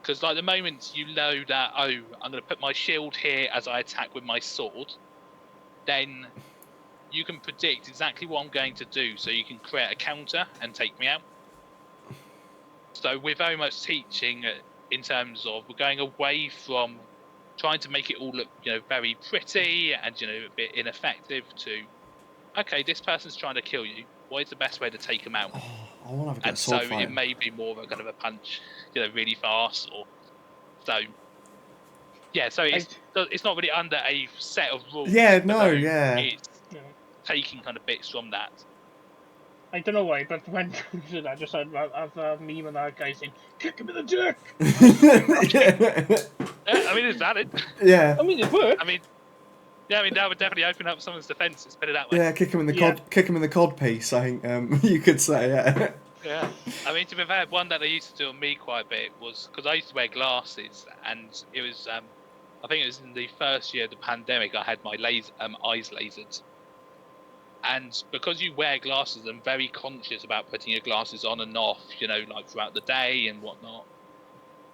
Because like the moment you know that, I'm going to put my shield here as I attack with my sword, then you can predict exactly what I'm going to do, so you can create a counter and take me out. So we're very much teaching in terms of we're going away from trying to make it all look, very pretty and a bit ineffective to, okay, this person's trying to kill you. What is the best way to take them out? Oh, I want to have a good sword fight. So it may be more of a kind of a punch, really fast, or so. Yeah, so it's not really under a set of rules. Yeah, no, yeah. It's taking kind of bits from that. I don't know why, but when you said that, I just had a meme of that guy saying, "Kick him in the dick." I mean, it's valid. Yeah. I mean, it would. I mean, that would definitely open up someone's defences. Put it that way. Yeah, kick him in the cod piece. I think you could say, yeah. Yeah, I mean, to be fair, one that they used to do on me quite a bit was because I used to wear glasses, and it was, I think it was in the first year of the pandemic, I had my eyes lasered. And because you wear glasses, I'm very conscious about putting your glasses on and off, like throughout the day and whatnot.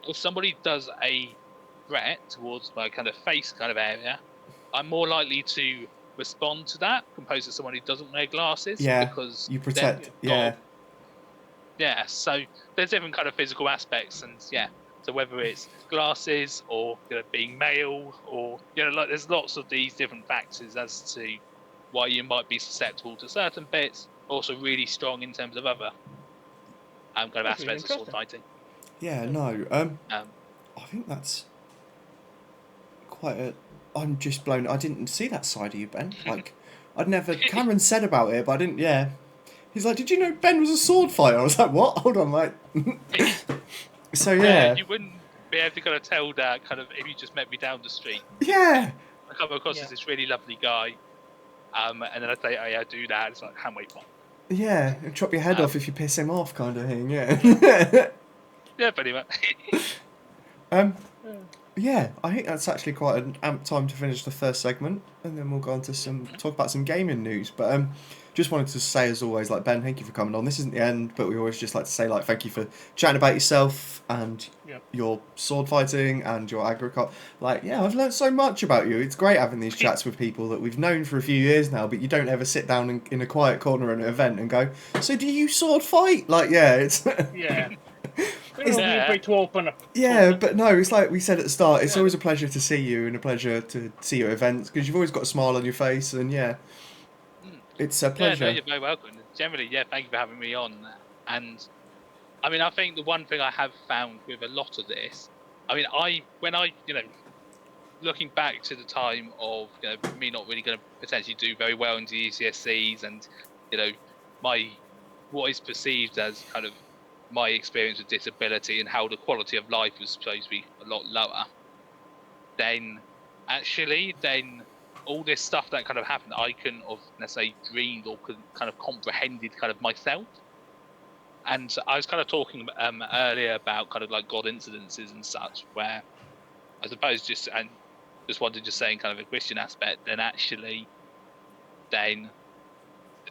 If somebody does a threat towards my kind of face kind of area, I'm more likely to respond to that opposed to someone who doesn't wear glasses. Yeah, because you protect, yeah. Yeah, so there's different kind of physical aspects, and so whether it's glasses or being male or like there's lots of these different factors as to why you might be susceptible to certain bits, also really strong in terms of other kind of aspects of sword fighting. Yeah, no, I think that's quite a... I'm just blown. I didn't see that side of you, Ben. Like, I'd never... Cameron said about it, but I didn't, yeah. He's like, did you know Ben was a sword fighter? I was like, what? Hold on, mate. So, yeah. You wouldn't be able to kind of tell that kind of if you just met me down the street. Yeah. I come across as this really lovely guy, and then I say, oh yeah, I do that. It's like, hand wait, what? Yeah, and chop your head off if you piss him off kind of thing, yeah. Yeah, pretty much. Yeah, I think that's actually quite an amped time to finish the first segment, and then we'll go on to talk about some gaming news. But just wanted to say, as always, like, Ben, thank you for coming on. This isn't the end, but we always just like to say, like, thank you for chatting about yourself and your sword fighting and your agriculture. Like, yeah, I've learned so much about you. It's great having these chats with people that we've known for a few years now, but you don't ever sit down in a quiet corner at an event and go, so do you sword fight? Like, yeah, it's... Yeah. It's great to open up. Yeah, but no, it's like we said at the start, it's always a pleasure to see you and a pleasure to see you at events because you've always got a smile on your face and it's a pleasure. Yeah, no, you're very welcome. Generally, thank you for having me on. And I mean, I think the one thing I have found with a lot of this, I mean, when I looking back to the time of me not really going to potentially do very well in the GCSEs and what is perceived as kind of my experience with disability and how the quality of life was supposed to be a lot lower, then all this stuff that kind of happened, I couldn't have necessarily dreamed or couldn't kind of comprehended kind of myself. And I was kind of talking earlier about kind of like God incidences and such, where I suppose just wanted to say in kind of a Christian aspect, then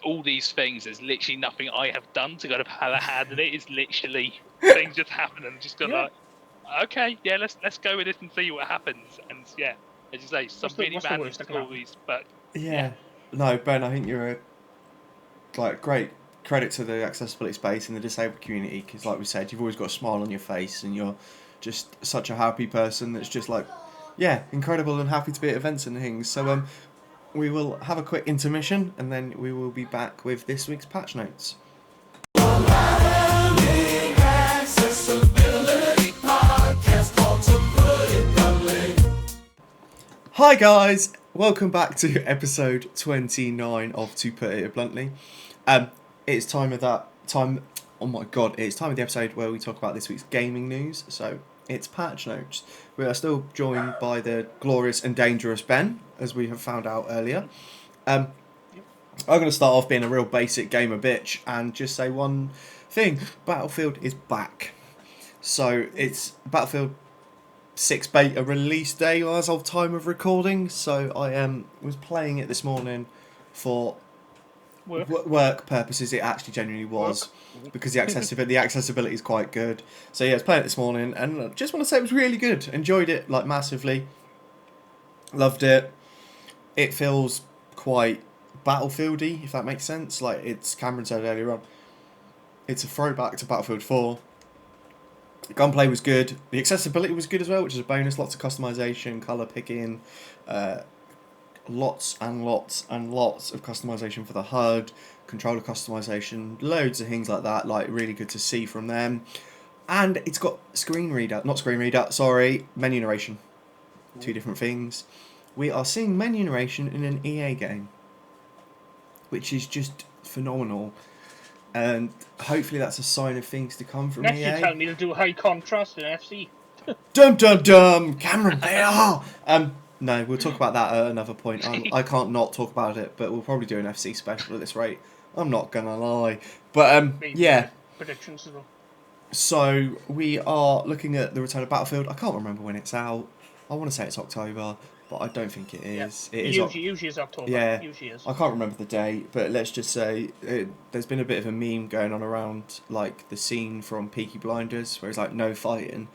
all these things, there's literally nothing I have done to kind of have a hand in it. It's literally things just happen and just like, okay, let's go with this and see what happens. And as you say, some really bad stories, but no, Ben, I think you're a great credit to the accessibility space and the disabled community, because like we said, you've always got a smile on your face and you're just such a happy person that's just like, yeah, incredible and happy to be at events and things. So we will have a quick intermission and then we will be back with this week's patch notes. Hi guys, welcome back to episode 29 of To Put It Bluntly. It's time of the episode where we talk about this week's gaming news, so it's patch notes. We are still joined by the glorious and dangerous Ben, as we have found out earlier. I'm going to start off being a real basic gamer bitch and just say one thing. Battlefield is back. So it's Battlefield 6 beta release day as of time of recording, so I was playing it this morning for work purposes. It actually genuinely was, because the accessibility is quite good. So yeah, I was playing it this morning and I just want to say it was really good. Enjoyed it like massively. Loved it. It feels quite Battlefieldy, if that makes sense. Like it's Cameron said earlier on, it's a throwback to Battlefield 4. The gunplay was good. The accessibility was good as well, which is a bonus. Lots of customization, color picking, lots and lots and lots of customization for the HUD, controller customization, loads of things like that. Like really good to see from them. And it's got menu narration. Two different things. We are seeing menu narration in an EA game, which is just phenomenal. And hopefully that's a sign of things to come from EA. Next you tell me to do high contrast in FC. Dum dum dum! Cameron, they are! No, we'll talk about that at another point. I can't not talk about it, but we'll probably do an FC special at this rate. I'm not gonna lie. But, yeah. Predictions as well. So, we are looking at the return of Battlefield. I can't remember when it's out. I want to say it's October, but I don't think it is. Yeah. It is usually is October. Yeah, usually is. I can't remember the date, but let's just say there's been a bit of a meme going on around like the scene from Peaky Blinders, where it's like no fighting,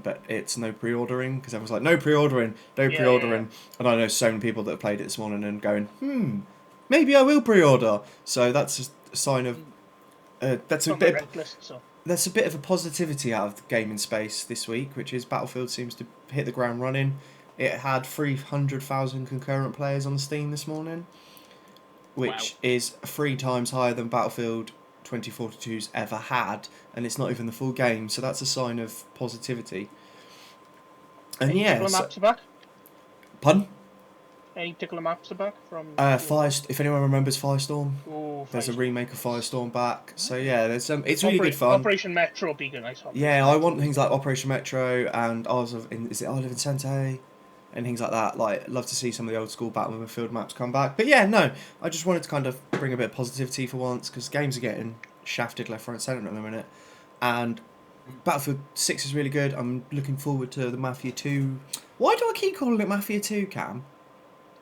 but it's no pre-ordering, because everyone's like no pre-ordering. And I know so many people that have played it this morning and going, maybe I will pre-order. So that's a sign of that's a bit of a positivity out of the gaming space this week, which is Battlefield seems to hit the ground running. It had 300,000 concurrent players on Steam this morning, which is 3 times higher than Battlefield 2042's ever had, and it's not even the full game, so that's a sign of positivity. And Any particular maps are back? Pardon? Any particular maps are back from? If anyone remembers Firestorm, there's a remake of Firestorm back. So yeah, there's it's really good fun. Operation Metro will be good. Yeah, I want things like Operation Metro and Isle of Incente and things like that. Like, love to see some of the old school Battlefield maps come back. But yeah, no, I just wanted to kind of bring a bit of positivity for once, because games are getting shafted left, right, and centre at the minute. And Battlefield 6 is really good. I'm looking forward to the Mathew 2. Why do I keep calling it Mathew 2, Cam?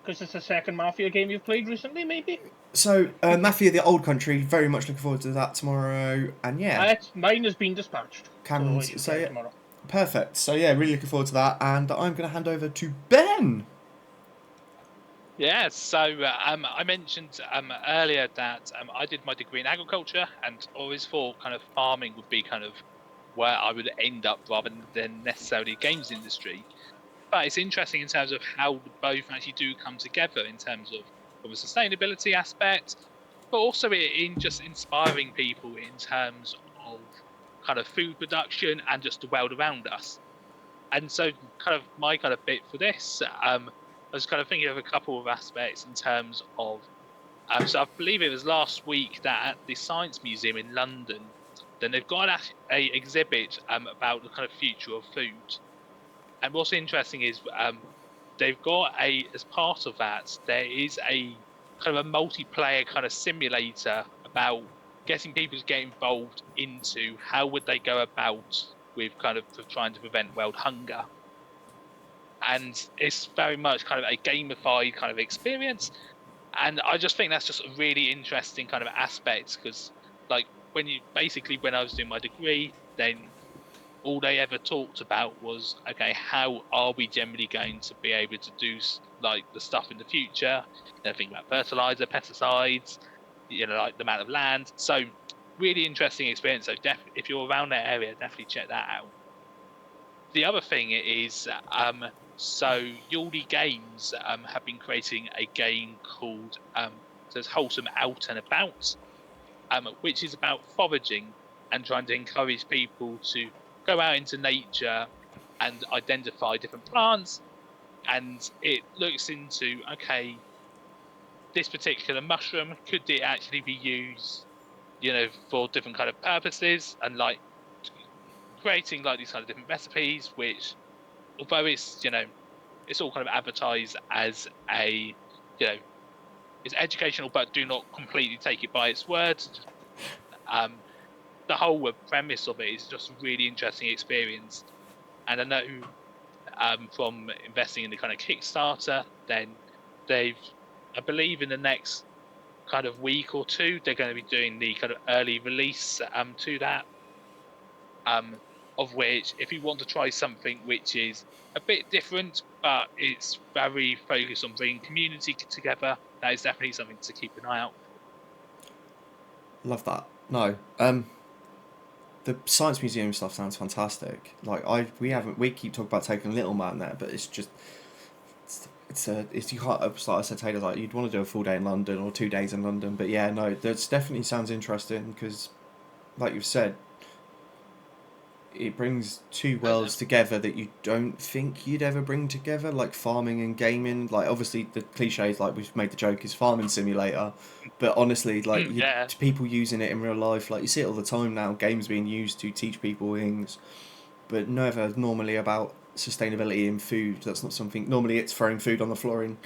Because it's the second Mafia game you've played recently, maybe? So, Mathew, the Old Country, very much looking forward to that tomorrow. And yeah. Mine has been dispatched. Cameron's, so yeah, tomorrow. Perfect. So yeah, really looking forward to that. And I'm going to hand over to Ben. Yeah, so I mentioned earlier that I did my degree in agriculture, and always thought kind of farming would be kind of where I would end up rather than necessarily games industry. But it's interesting in terms of how both actually do come together in terms of from a sustainability aspect, but also in just inspiring people in terms of kind of food production and just the world around us. And so kind of my kind of bit for this, I was kind of thinking of a couple of aspects in terms of, so I believe it was last week that at the Science Museum in London, then they've got a exhibit about the kind of future of food. And what's interesting is they've got as part of that, there is a kind of a multiplayer kind of simulator about getting people to get involved into how would they go about with kind of trying to prevent world hunger. And it's very much kind of a gamified kind of experience. And I just think that's just a really interesting kind of aspect, because like when I was doing my degree, then all they ever talked about was, okay, how are we generally going to be able to do like the stuff in the future? Think about fertilizer, pesticides, like the amount of land. So really interesting experience. So if you're around that area, definitely check that out. The other thing is, so Yaldi Games have been creating a game called says Wholesome Out and About, which is about foraging and trying to encourage people to go out into nature and identify different plants. And it looks into, okay, this particular mushroom, could it actually be used, for different kind of purposes, and like creating like these kind of different recipes, which, although it's it's all kind of advertised as a it's educational, but do not completely take it by its word. The whole premise of it is just a really interesting experience, and I know from investing in the kind of Kickstarter, then they've, I believe, in the next kind of week or two, they're going to be doing the kind of early release to that. Of which, if you want to try something which is a bit different, but it's very focused on bringing community together, that is definitely something to keep an eye out for. Love that. No, the science museum stuff sounds fantastic. Like we keep talking about taking Little Man there, but it's just it's you can't, like I said, Taylor, like you'd want to do a full day in London or 2 days in London, but yeah, no, that definitely sounds interesting because, like you've said, it brings two worlds together that you don't think you'd ever bring together, like farming and gaming. Like obviously the cliches, like we've made the joke, is farming simulator, but honestly, like people using it in real life, like you see it all the time now, games being used to teach people things, but never normally about sustainability in food. That's not something, normally it's throwing food on the floor in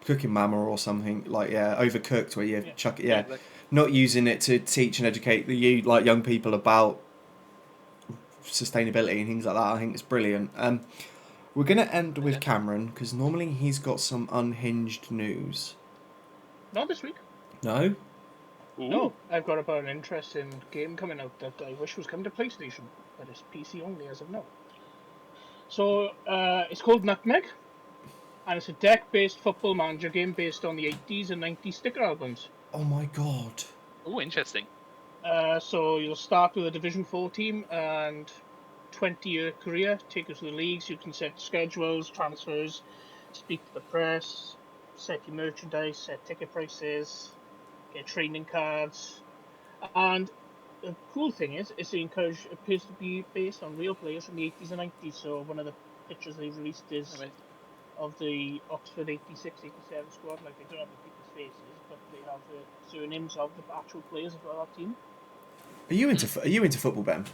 cooking mama or something, like overcooked, where you chuck it, not using it to teach and educate like young people about sustainability and things like that. I think it's brilliant. We're going to end with Cameron, because normally he's got some unhinged news. Not this week. No? Ooh. No, I've got about an interesting game coming out that I wish was coming to PlayStation, but it's PC only as of now. So, it's called Nutmeg, and it's a deck-based football manager game based on the 80s and 90s sticker albums. Oh my god. Oh, interesting. So you'll start with a Division 4 team and 20-year career, take us to the leagues. You can set schedules, transfers, speak to the press, set your merchandise, set ticket prices, get training cards. And the cool thing is, it appears to be based on real players from the 80s and 90s. So one of the pictures they released is of the Oxford 86-87 squad. Like, they don't have the people's faces, but they have the surnames of the actual players of our team. Are you into football, Ben?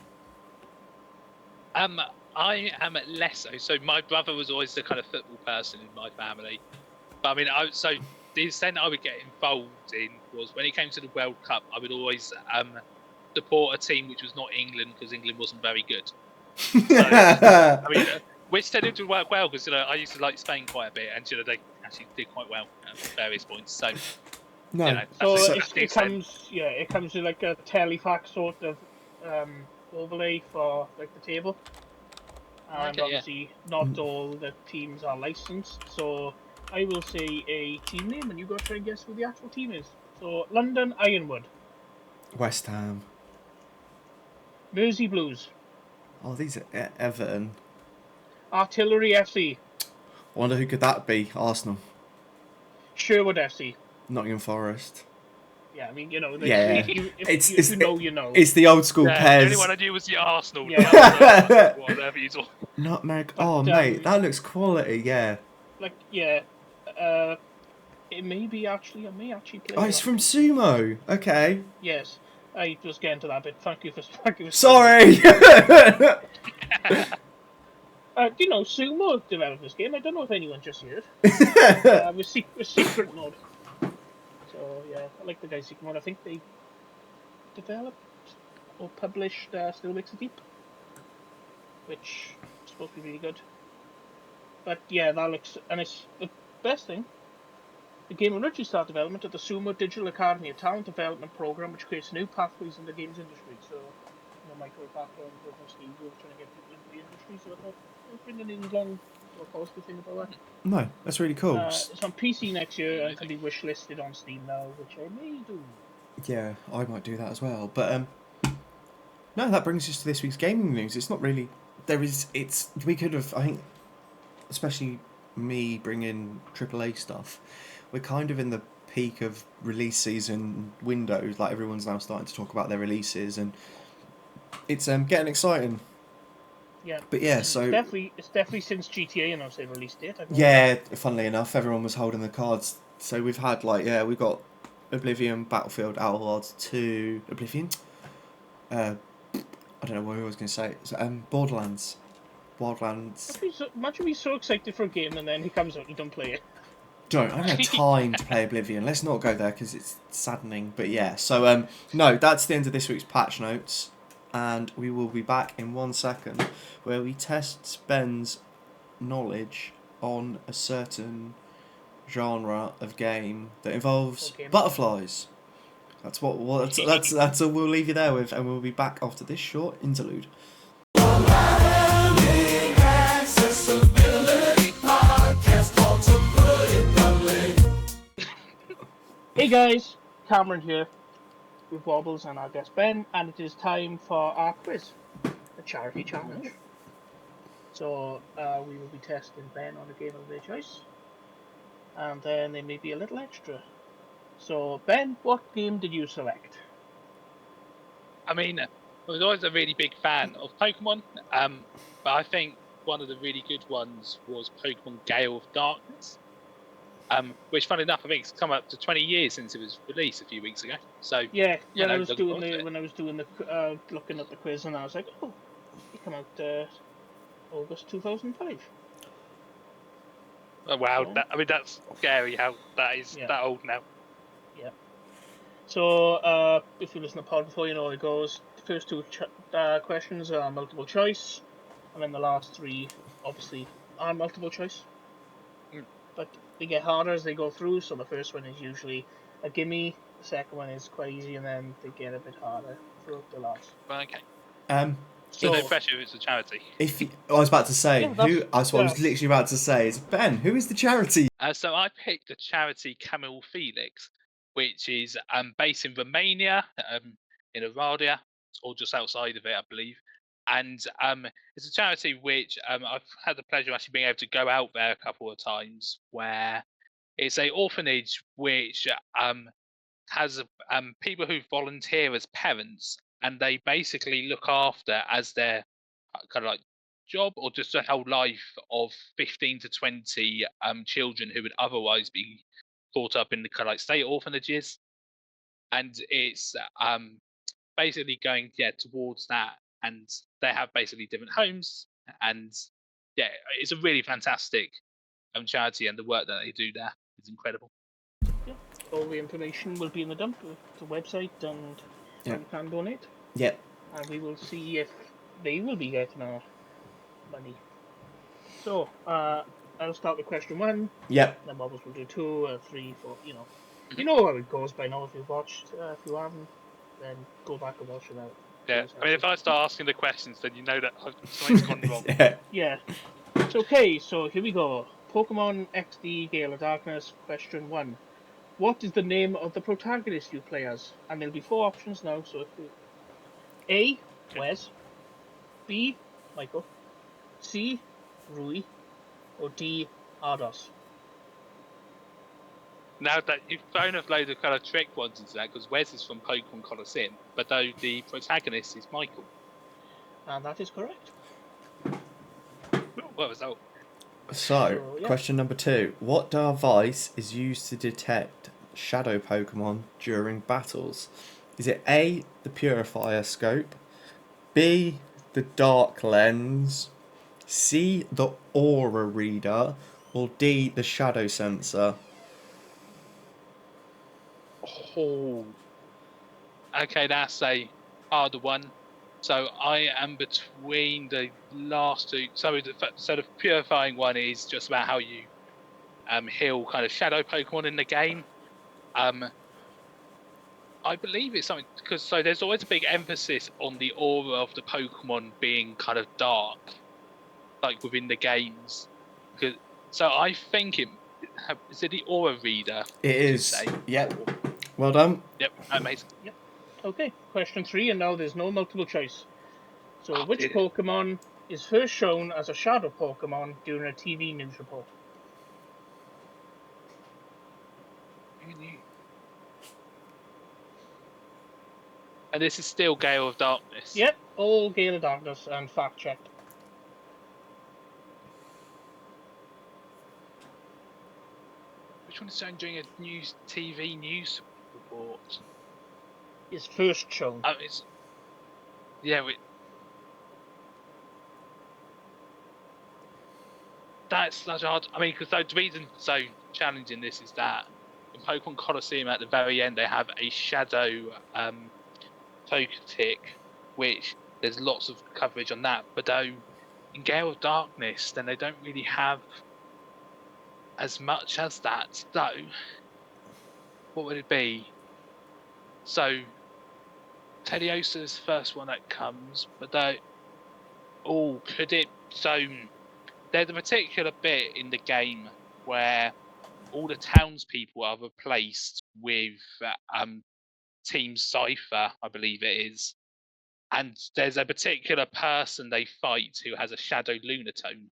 I am less so. So my brother was always the kind of football person in my family. But I mean, so the extent I would get involved in was when it came to the World Cup, I would always support a team which was not England, because England wasn't very good. So, I mean, which tended to work well, because I used to like Spain quite a bit, and they actually did quite well at various points. So. No. So it comes with like a telefax sort of overlay for like the table, and obviously not all the teams are licensed. So I will say a team name, and you got to try and guess who the actual team is. So London Ironwood, West Ham, Mersey Blues. Oh, these are Everton. Artillery FC. I wonder who could that be? Arsenal. Sherwood FC. Nottingham Forest. Yeah, I mean, you know, you know. It's the old school Pez. Pez. The only one I knew was the Arsenal. Yeah. Whatever you talk. Nutmeg. Oh, mate, that looks quality. Yeah. Like, yeah. It may actually play. Oh, it's from Sumo. Okay. Yes, I was getting to that bit. Thank you for. Sorry. Sumo developed this game. I don't know if anyone just heard. With secret mode. So yeah, I like the guys secret mode. I think they developed or published Still Makes It Deep, which is supposed to be really good. But yeah, that looks, and it's the best thing. The game originally started development at the Sumo Digital Academy, a talent development program which creates new pathways in the games industry. So, my career background with Steve, we were trying to get people into the industry, so I thought, bringing in along a positive thing about that. No, that's really cool. It's on PC next year and it can be wishlisted on Steam now, which I may do. Yeah, I might do that as well. But no, that brings us to this week's gaming news. It's not really we could have, I think, especially me bringing AAA stuff. We're kind of in the peak of release season windows. Like everyone's now starting to talk about their releases, and it's getting exciting. Yeah. But yeah, so it's definitely since GTA announced their release date. Yeah, funnily enough, everyone was holding the cards. So we've had we've got Oblivion, Battlefield, Outer Worlds 2, Oblivion. I don't know what I was going to say. So, Borderlands. Imagine being so excited for a game and then he comes out and you don't play it. I don't have time to play Oblivion. Let's not go there because it's saddening. But yeah, so no, that's the end of this week's patch notes. And we will be back in 1 second where we test Ben's knowledge on a certain genre of game that involves butterflies. That's what that's all we'll leave you there with, and we'll be back after this short interlude. Hey guys, Cameron here with Wobbles and our guest Ben, and it is time for our quiz, the charity challenge. So we will be testing Ben on a game of their choice, and then there may be a little extra. So Ben, what game did you select? I mean, I was always a really big fan of Pokemon, but I think one of the really good ones was Pokemon Gale of Darkness. Which, funny enough, I think it's come up to 20 years since it was released a few weeks ago. So yeah, when I was doing the looking at the quiz, and I was like, oh, it came out August 2005. Oh wow! So, that's scary how that is that old now. Yeah. So if you listen to the pod before, you know how it goes. The first two questions are multiple choice, and then the last three, obviously, are multiple choice. But they get harder as they go through, so the first one is usually a gimme, the second one is quite easy, and then they get a bit harder throughout the last. Okay. So no pressure if it's a charity. I was about to say, I was literally about to say, is Ben, who is the charity? So I picked the charity Camille Felix, which is based in Romania, in Oradea, or just outside of it, I believe. And it's a charity which I've had the pleasure of actually being able to go out there a couple of times, where it's a orphanage which has people who volunteer as parents, and they basically look after as their kind of like job or just the whole life of 15 to 20 children who would otherwise be brought up in the kind of like state orphanages, and it's basically going towards that, and they have basically different homes, and it's a really fantastic charity, and the work that they do there is incredible. Yeah, all the information will be in the dump, the website, and you can donate. Yep. And we will see if they will be getting our money. So, I'll start with question 1. Yep. Then Wobbles will do 2, 3, 4. You know how it goes by now if you've watched. If you haven't, then go back and watch it out. Yeah, I mean, if I start asking the questions, then you know that something's gone wrong. Yeah. It's okay, so here we go. Pokemon XD Gale of Darkness, question 1. What is the name of the protagonist you play as? And there'll be 4 options now, so if you... A. Wes. B. Michael. C. Rui. Or D. Ardos. Now that you've thrown a load of kind of trick ones into that, because Wes is from Pokemon Colosseum, but though the protagonist is Michael. And that is correct. What was that? So, question number 2. What device is used to detect shadow Pokemon during battles? Is it A, the Purifier Scope, B, the Dark Lens, C, the Aura Reader, or D, the Shadow Sensor? Oh. Okay, that's a harder one. So I am between the last two. So the purifying one is just about how you heal kind of shadow Pokemon in the game. I believe it's something because there's always a big emphasis on the aura of the Pokemon being kind of dark, like within the games. So I think is it the aura reader? It is. Yep. Well done. Yep, amazing. Yep. Okay, question 3, and now there's no multiple choice. So, which dear. Pokemon is first shown as a shadow Pokemon during a TV news report? And this is still Gale of Darkness. Yep, all Gale of Darkness and fact checked. Which one is shown during a TV news report? Is first shown. That's such a hard. I mean, because the reason so challenging this is that in Pokemon Colosseum at the very end they have a shadow Togetic, which there's lots of coverage on that. But though in Gale of Darkness, then they don't really have as much as that. So what would it be? So Teliosa's first one that comes, but though, could it? So there's a particular bit in the game where all the townspeople are replaced with Team Cypher, I believe it is, and there's a particular person they fight who has a Shadow Lunatone.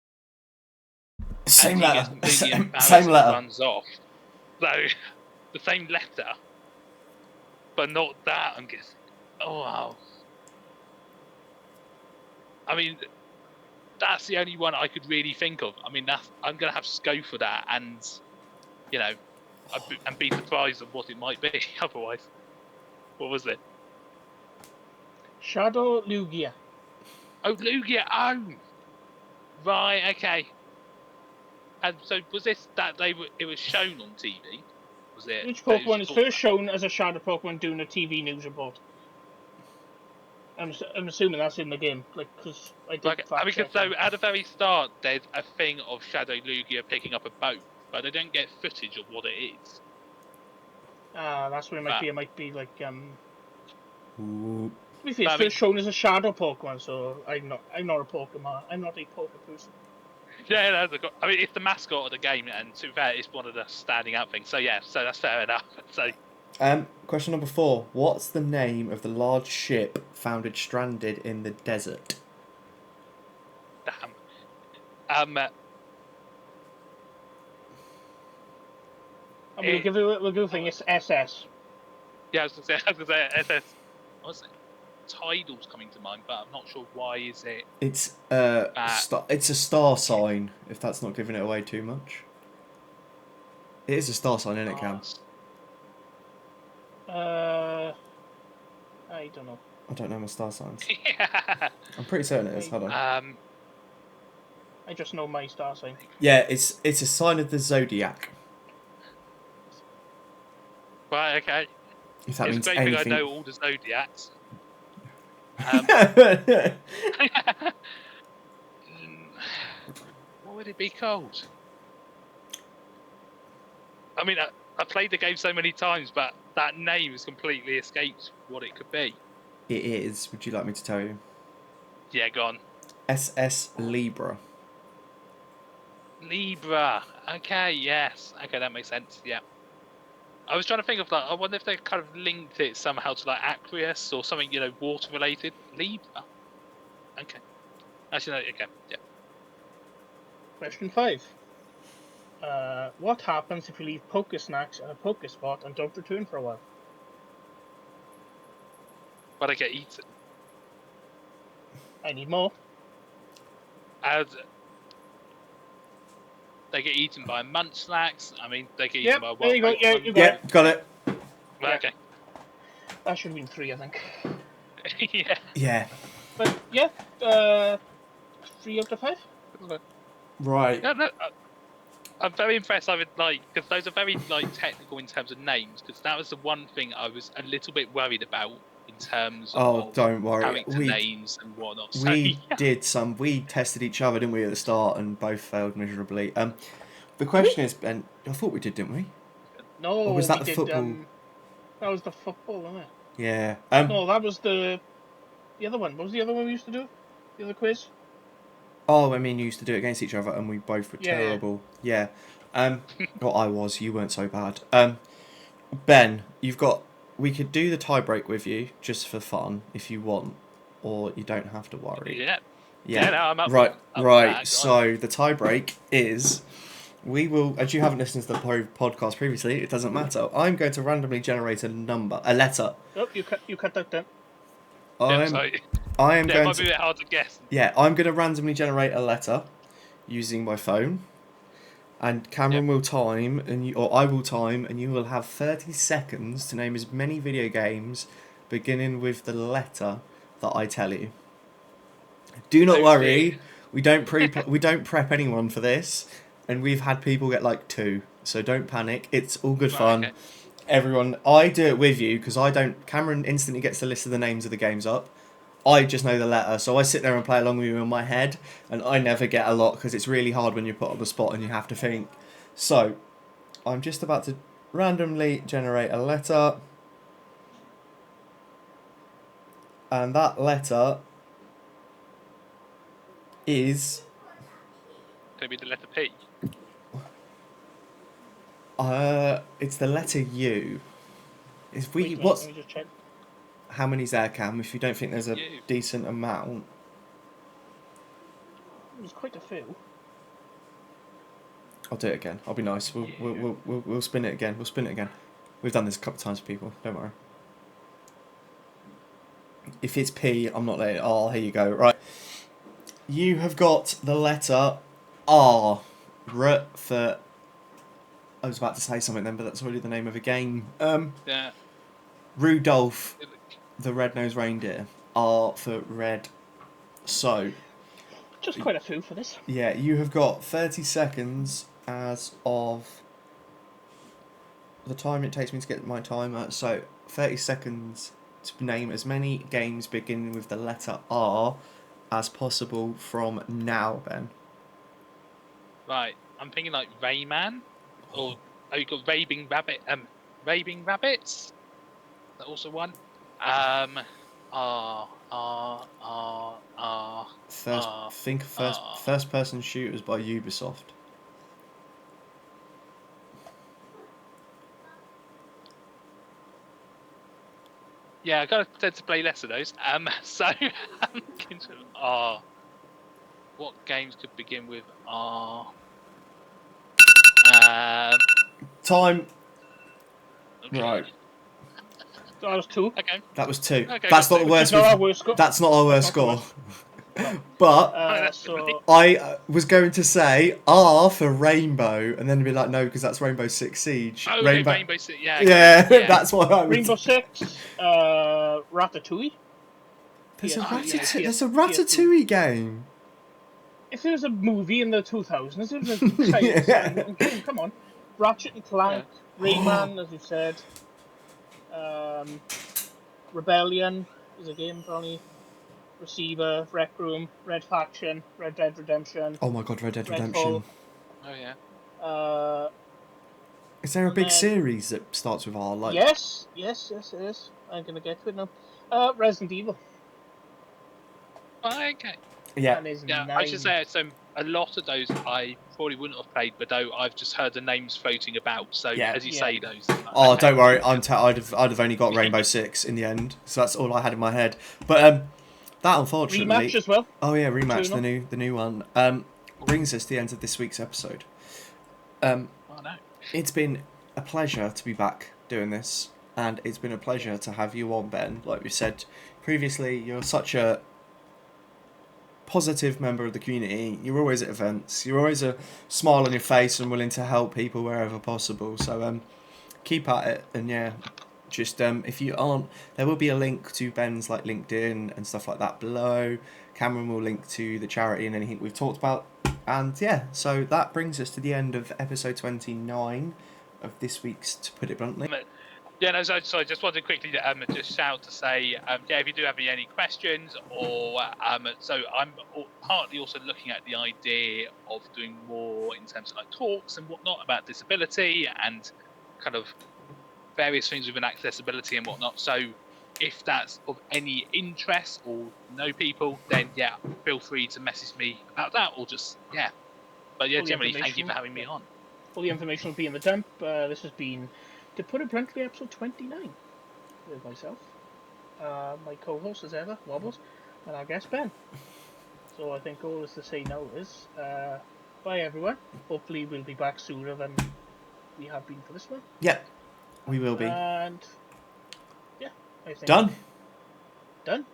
Same and letter. He gets completely embarrassed Same and letter. runs off. So the same letter, but not that. I'm guessing. Oh wow. I mean, that's the only one I could really think of. I mean, I'm gonna have to go for that, and and be surprised at what it might be. Otherwise, what was it? Shadow Lugia. Oh, Lugia. Oh, right. Okay. And so was this that it was shown on TV? Was it? Which Pokemon is first shown as a shadow Pokemon during a TV news report? I'm assuming that's in the game, because I did fact check. So at the very start, there's a thing of Shadow Lugia picking up a boat, but they don't get footage of what it is. That's what it might be. It might be like Ooh. It's first shown as a shadow Pokemon, so I'm not a Pokemon. I'm not a Poke person. Yeah, I mean, it's the mascot of the game, and to be fair, it's one of the standing out things. So yeah, so that's fair enough. So. Question number 4. What's the name of the large ship found stranded in the desert? Damn. We'll give a thing. It's SS. Yeah, I was gonna say SS. What's it? Tidal's coming to mind, but I'm not sure why is it. It's it's a star sign. If that's not giving it away too much. It is a star sign, isn't it, Cam? I don't know. I don't know my star signs. Yeah. I'm pretty certain it is. Hold on. I just know my star sign. Yeah, it's a sign of the zodiac. Right. Okay. If that means great anything. Thing I know all the zodiacs. What would it be called? I mean, I played the game so many times, but that name has completely escaped what it could be. It is. Would you like me to tell you? Yeah, go on. SS Libra. Libra. Okay, yes. Okay, that makes sense. Yeah. I was trying to think of I wonder if they kind of linked it somehow to Aquarius or something, water related. Libra. Okay. Actually, no. Okay. Yeah. Question 5. What happens if you leave Pokesnacks in a Pokespot and don't return for a while? But I get eaten. I need more. They get eaten by Munchlax. I mean, they get eaten by wild there you go. Pokemon. Yeah, you got it. Got it. Right, okay. That should have been 3, I think. Yeah. Yeah. But yeah, 3 out of 5. Right. No, I'm very impressed. I would because those are very technical in terms of names. Because that was the one thing I was a little bit worried about in terms of don't worry. character names and whatnot. So, We tested each other, didn't we, at the start, and both failed miserably. The question is, Ben, I thought we did, didn't we? No, or was that we the did, football? That was the football, wasn't it? Yeah. No, that was the other one. What was the other one we used to do? The other quiz? Oh, I mean, you used to do it against each other, and we both were terrible. Yeah. Well, I was. You weren't so bad. Ben, we could do the tie break with you just for fun if you want, or you don't have to worry. Yeah. Yeah. No, I'm up. Right. Up Right. So the tie break is. We will, as you haven't listened to the podcast previously, it doesn't matter. I'm going to randomly generate a letter. Oh, you cut that down. I am it going might be a bit hard to guess. Yeah, I'm going to randomly generate a letter using my phone, and Cameron will time, or I will time, and you will have 30 seconds to name as many video games beginning with the letter that I tell you. Do not worry, we don't prep anyone for this, and we've had people get like 2, so don't panic. It's all good fun. Okay. Everyone, I do it with you because I don't. Cameron instantly gets the list of the names of the games up. I just know the letter, so I sit there and play along with you in my head, and I never get a lot because it's really hard when you're put on the spot and you have to think. So, I'm just about to randomly generate a letter, and that letter is. Could it be the letter P? It's the letter U. Let me just check. How many's there, Cam? If you don't think there's a U. decent amount. There's quite a few. I'll do it again. I'll be nice. We'll spin it again. We'll spin it again. We've done this a couple of times for people. Don't worry. If it's P, I'm not letting it. Oh, here you go. Right. You have got the letter R. R for. I was about to say something then, but that's already the name of a game. Yeah. Rudolph, the red-nosed reindeer. R for red. So. Just quite a few for this. Yeah, you have got 30 seconds as of the time it takes me to get my timer. So 30 seconds to name as many games beginning with the letter R as possible from now, Ben. Right. I'm thinking like Rayman, or you got Raving Rabbit. Raving Rabbits. Is that also one? First person shooters by Ubisoft. Yeah, I got to play less of those. So I'm looking to R. What games could begin with R? Time. Okay. Right. That was 2. Okay. That was 2. Okay, That's not the worst. Not our worst score. That's not our worst score. But So I was going to say R for Rainbow, and then be like, no, because that's Rainbow Six Siege. Oh, Rainbow Six. Yeah. Yeah, Yeah. that's why I was. Rainbow Six, Ratatouille. There's Yes. There's a Ratatouille game. If there was a movie in the 2000s, it was a silent game. Come on, Ratchet and Clank, Rayman, as you said. Rebellion is a game, probably. Receiver, Rec Room, Red Faction, Red Dead Redemption. Oh my god, Red Dead Redemption. Redfall. Oh yeah. Is there a big series that starts with R? Like Yes, it is. I'm gonna get to it now. Resident Evil. Okay. Yeah. Yeah, I should say so. A lot of those I probably wouldn't have played, but though I've just heard the names floating about. So as you say, those. Oh, don't worry. I'd have only got Rainbow Six in the end, so that's all I had in my head. But that unfortunately. Rematch as well. Oh yeah, Rematch, the new one. Brings us to the end of this week's episode. Oh no. It's been a pleasure to be back doing this, and it's been a pleasure to have you on, Ben. Like we said previously, you're such a positive member of the community. You're always at events. You're always a smile on your face and willing to help people wherever possible. So keep at it, and yeah, just if you aren't, there will be a link to Ben's like LinkedIn and stuff like that below. Cameron will link to the charity and anything we've talked about. And yeah, so that brings us to the end of episode 29 of this week's To Put It Bluntly. Yeah, no, so I just wanted to quickly just shout to say, if you do have any questions, or so I'm partly also looking at the idea of doing more in terms of like talks and whatnot about disability and kind of various things within accessibility and whatnot. So if that's of any interest or know people, then yeah, feel free to message me about that or just But yeah, generally, thank you for having me on. All the information will be in the dump. This has been, to put it bluntly, episode 29 with myself, my co-host as ever, Wobbles, and our guest Ben. So I think all is to say now is bye everyone. Hopefully we'll be back sooner than we have been for this one. Yep, we will be. And yeah, I think Done. Done.